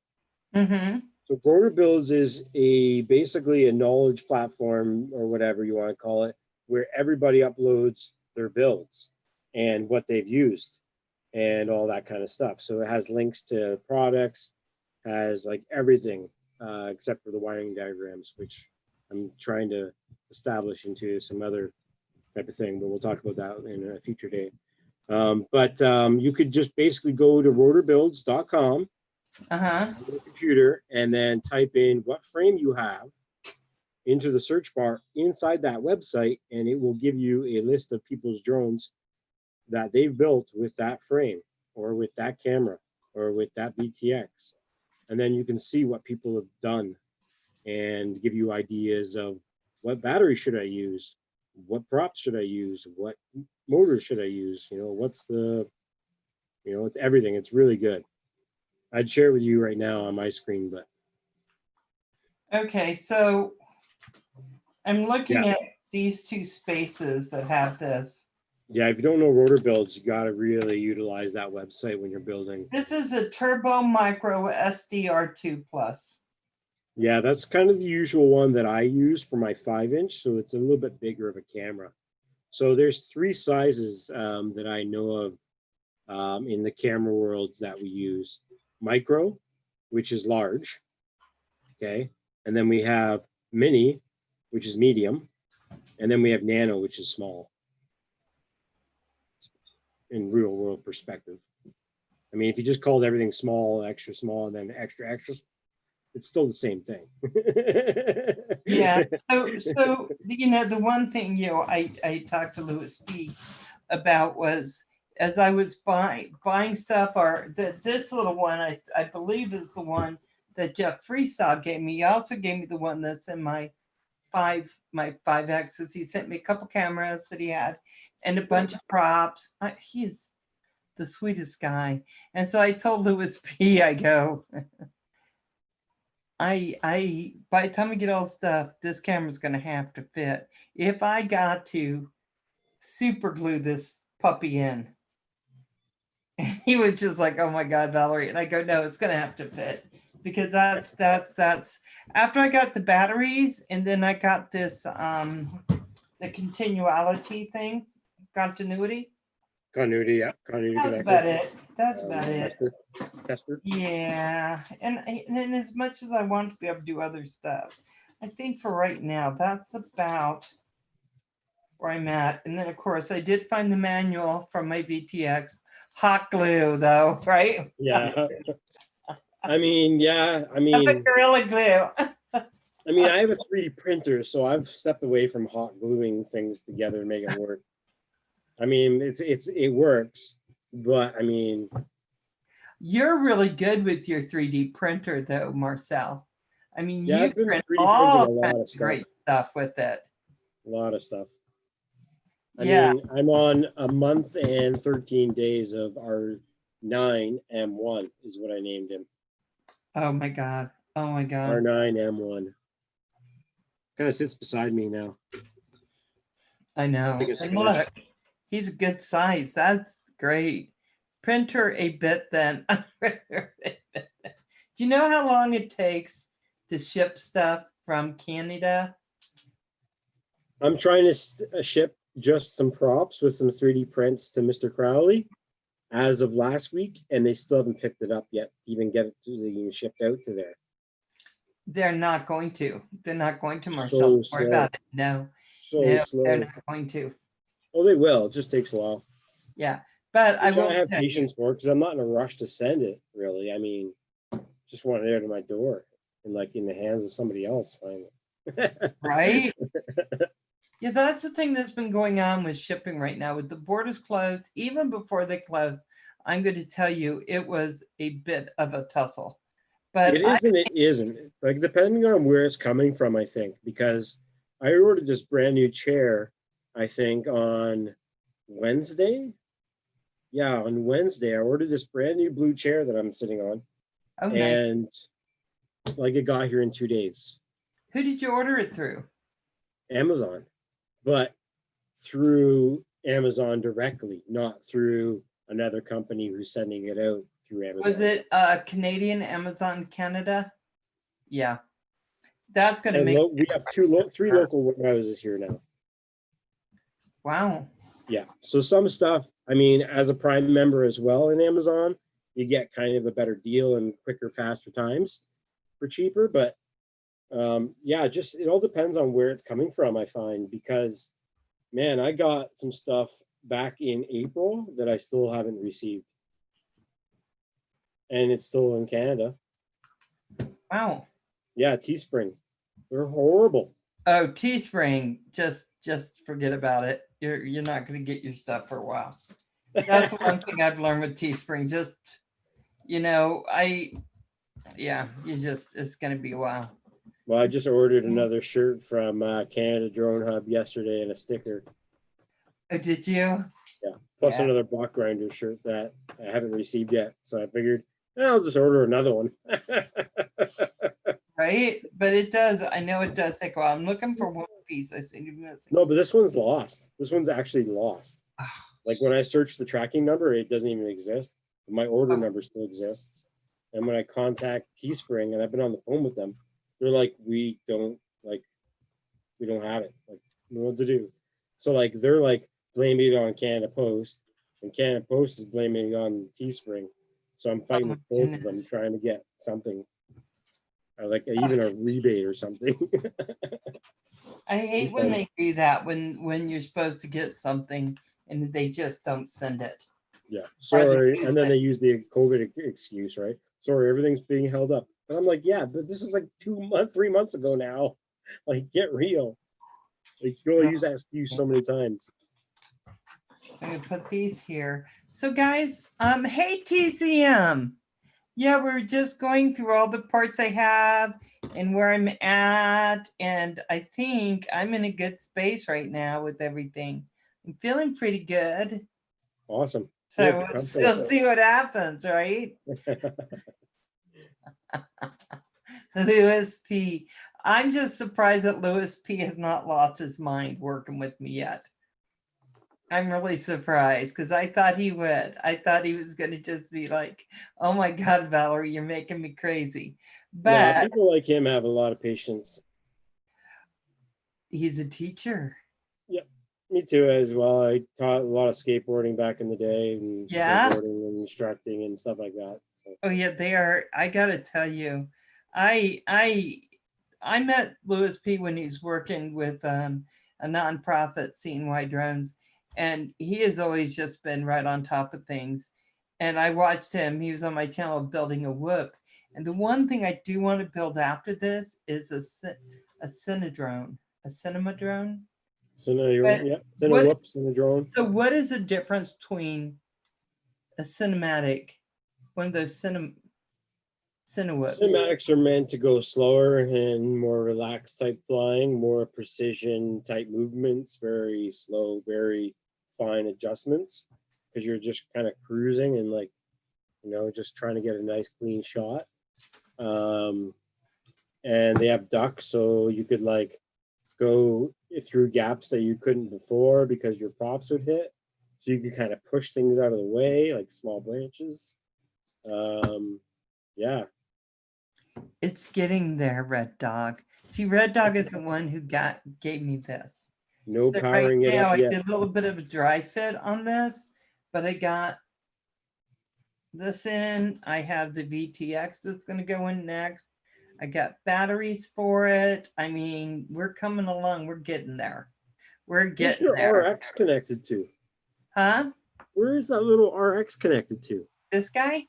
Mm-hmm. So Rotor Builds is basically a knowledge platform or whatever you want to call it, where everybody uploads their builds and what they've used and all that kind of stuff. So it has links to products, has like everything except for the wiring diagrams, which I'm trying to establish into some other type of thing, but we'll talk about that in a future day. But you could just basically go to rotorbuilds.com Uh-huh. on your computer and then type in what frame you have into the search bar inside that website, and it will give you a list of people's drones that they've built with that frame or with that camera or with that BTX. And then you can see what people have done and give you ideas of what battery should I use, what props should I use, what motors should I use, it's everything. It's really good. I'd share it with you right now on my screen, but Okay, so I'm looking yeah. at these two spaces that have this. Yeah, if you don't know Rotor Builds, you got to really utilize that website when you're building. This is a Turbo Micro SDR2 Plus. Yeah, that's kind of the usual one that I use for my 5-inch, so it's a little bit bigger of a camera. So there's 3 sizes that I know of in the camera world that we use. Micro, which is large, okay? And then we have mini, which is medium, and then we have nano, which is small in real world perspective. I mean, if you just called everything small, extra small, and then extra extra, it's still the same thing. Yeah. So the one thing I talked to Louis P about was as I was buying stuff, or this little one I believe is the one that Jeff Freestyle gave me. He also gave me the one that's in my 5X's. He sent me a couple cameras that he had and a bunch of props. He's the sweetest guy. And so I told Louis P, I go, I by the time we get all the stuff, this camera's gonna have to fit. If I got to super glue this puppy in. And he was just like, oh my God, Valerie. And I go, no, it's gonna have to fit. Because that's after I got the batteries and then I got this the continuity thing, continuity. Continuity, yeah. Continuity That's connector. about it. That's about it. Tester. Yeah, and as much as I want to be able to do other stuff, I think for right now, that's about where I'm at. And then, of course, I did find the manual from my VTX. Hot glue, though, right? Yeah. I mean, Gorilla glue. I have a 3D printer, so I've stepped away from hot gluing things together to make it work. I mean, it works, but I mean, You're really good with your 3D printer, though, Marcel. I mean, yeah, you I've been print 3D printing all a lot kinds of of stuff. great stuff with it. A lot of stuff. I Yeah. mean, I'm on a month and 13 days of our 9M1 is what I named him. Oh my God. Oh my God. R9M1. Kind of sits beside me now. I know. Take a And second. look, He's a good size. That's great. Print her a bit then. Do you know how long it takes to ship stuff from Canada? I'm trying to ship just some props with some 3D prints to Mr. Crowley as of last week, and they still haven't picked it up yet, even get it to even shipped out to there. They're not going to. They're not going to, Marcel. So Don't worry slow. about it. No, So no, slow. they're not going to. Oh, they will. It just takes a while. Yeah, but I Which will I have tell you, patience for because I'm not in a rush to send it, really. I mean, just want it out of my door and like in the hands of somebody else finally. right? Yeah, that's the thing that's been going on with shipping right now. With the borders closed, even before they closed, I'm going to tell you it was a bit of a tussle. But It is and it isn't. Like depending on where it's coming from, I think, because I ordered this brand new chair, I think on Wednesday. Yeah, on Wednesday, I ordered this brand new blue chair that I'm sitting on, oh, nice. and like it got here in 2 days. Who did you order it through? Amazon, but through Amazon directly, not through another company who's sending it out through Amazon. Was it Canadian Amazon Canada? Yeah, that's going to And make. we have three local warehouses here now. Wow. Yeah. So some stuff, I mean, as a Prime member as well in Amazon, you get kind of a better deal and quicker, faster times for cheaper. But yeah, just it all depends on where it's coming from, I find, because man, I got some stuff back in April that I still haven't received. And it's still in Canada. Wow. Yeah, Teespring. They're horrible. Oh, Teespring, just forget about it. You're not going to get your stuff for a while. That's one thing I've learned with Teespring. Just, it's going to be a while. Well, I just ordered another shirt from Canada Drone Hub yesterday and a sticker. Oh, did you? Yeah, plus Yeah. another block grinder shirt that I haven't received yet. So I figured I'll just order another one. Right? But it does. I know it does take a while. I'm looking for one piece. I seem to be missing. No, but this one's lost. This one's actually lost. Like when I search the tracking number, it doesn't even exist. My order number still exists. And when I contact Teespring, and I've been on the phone with them, they're like, we don't have it. Like, we don't know what to do. So like they're like blaming it on Canada Post, and Canada Post is blaming it on Teespring. So I'm fighting with both of them, trying to get something, like even a rebate or something. I hate when they do that, when you're supposed to get something and they just don't send it. Yeah, sorry. And then they use the COVID excuse, right? Sorry, everything's being held up. And I'm like, yeah, but this is like 3 months ago now. Like, get real. Like, you use that excuse so many times. So I'm gonna put these here. So guys, hey TCM. Yeah, we're just going through all the parts I have and where I'm at, and I think I'm in a good space right now with everything. I'm feeling pretty good. Awesome. So Yeah, we'll see what happens, right? Louis P. I'm just surprised that Louis P has not lost his mind working with me yet. I'm really surprised because I thought he would. I thought he was going to just be like, oh my God, Valerie, you're making me crazy. But yeah, people like him have a lot of patience. He's a teacher. Yeah, me too as well. I taught a lot of skateboarding back in the day, and snowboarding and instructing and stuff like that. So. Oh yeah, they are. I gotta tell you, I met Louis P when he's working with a nonprofit, CNY Drones, and he has always just been right on top of things. And I watched him. He was on my channel building a whoop. And the one thing I do want to build after this is a cinema drone. Cinedrone. So what is the difference between a cinematic, one of those Cinematics are meant to go slower and more relaxed type flying, more precision type movements, very slow, very fine adjustments, because you're just kind of cruising and like, just trying to get a nice clean shot. And they have ducks, so you could like go through gaps that you couldn't before because your props would hit. so you can kind of push things out of the way, like small branches. Yeah. It's getting there, Red Dog. See, Red Dog is the one who gave me this. No So powering it now up I yet. did a little bit of a dry fit on this, but I got this in. I have the VTX that's going to go in next. I got batteries for it. I mean, we're coming along. We're getting there. We're Where's getting your there. RX connected to? Huh? Where is that little RX connected to? This guy?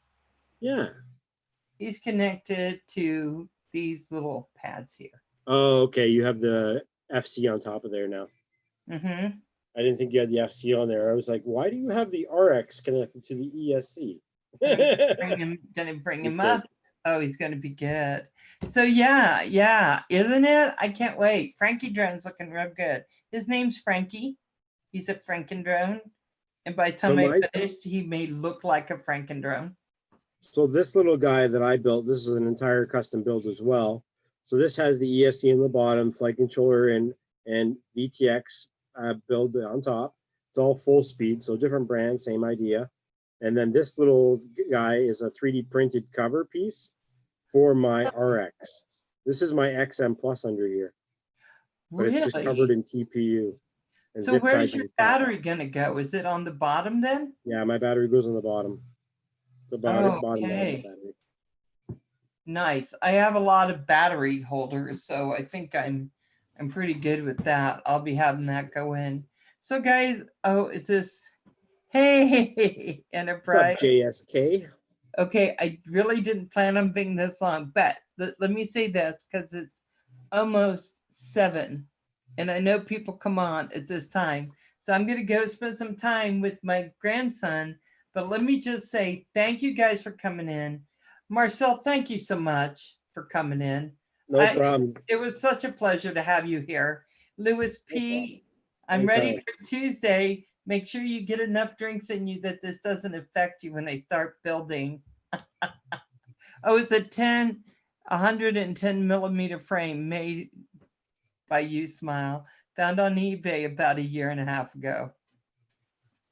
Yeah. He's connected to these little pads here. Oh, okay. You have the FC on top of there now. Mm-hmm. I didn't think you had the FC on there. I was like, why do you have the RX connected to the ESC? Gonna bring him up. Oh, he's gonna be good. So yeah, isn't it? I can't wait. Frankie Drone's looking real good. His name's Frankie. He's a Frankendrone. And by the time I finished, he may look like a Frankendrone. So this little guy that I built, this is an entire custom build as well. So this has the ESC in the bottom, flight controller and VTX build on top. It's all full speed, so different brand, same idea. And then this little guy is a 3D printed cover piece for my RX. This is my XM Plus under here, but it's just covered in TPU. And So zip tied where's to your the top. battery gonna go? Is it on the bottom then? Yeah, my battery goes on the bottom. The bottom of the Okay. battery. Nice. I have a lot of battery holders, so I think I'm pretty good with that. I'll be having that go in. So guys, oh, it's this. Hey, Enterprise. What's up, JSK? Okay, I really didn't plan on being this long, but let me say this because it's almost 7, and I know people come on at this time. So I'm going to go spend some time with my grandson. But let me just say thank you guys for coming in. Marcel, thank you so much for coming in. No problem. It was such a pleasure to have you here. Louis P., I'm ready Anytime. for Tuesday. Make sure you get enough drinks in you that this doesn't affect you when I start building. Oh, it's a 110 millimeter frame made by You Smile, found on eBay about 1.5 years ago.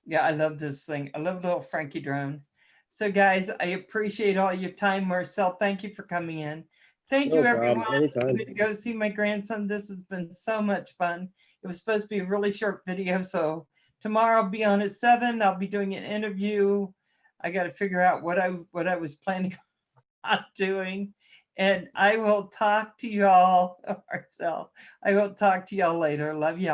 Yeah, I love this thing. I love little Frankie drone. So guys, I appreciate all your time. Marcel, thank you for coming in. Thank you, everyone. Anytime. I'm going to go see my grandson. This has been so much fun. It was supposed to be a really short video. So tomorrow I'll be on at 7. I'll be doing an interview. I got to figure out what I was planning on doing. And I will talk to y'all, Marcel. I will talk to y'all later. Love y'all.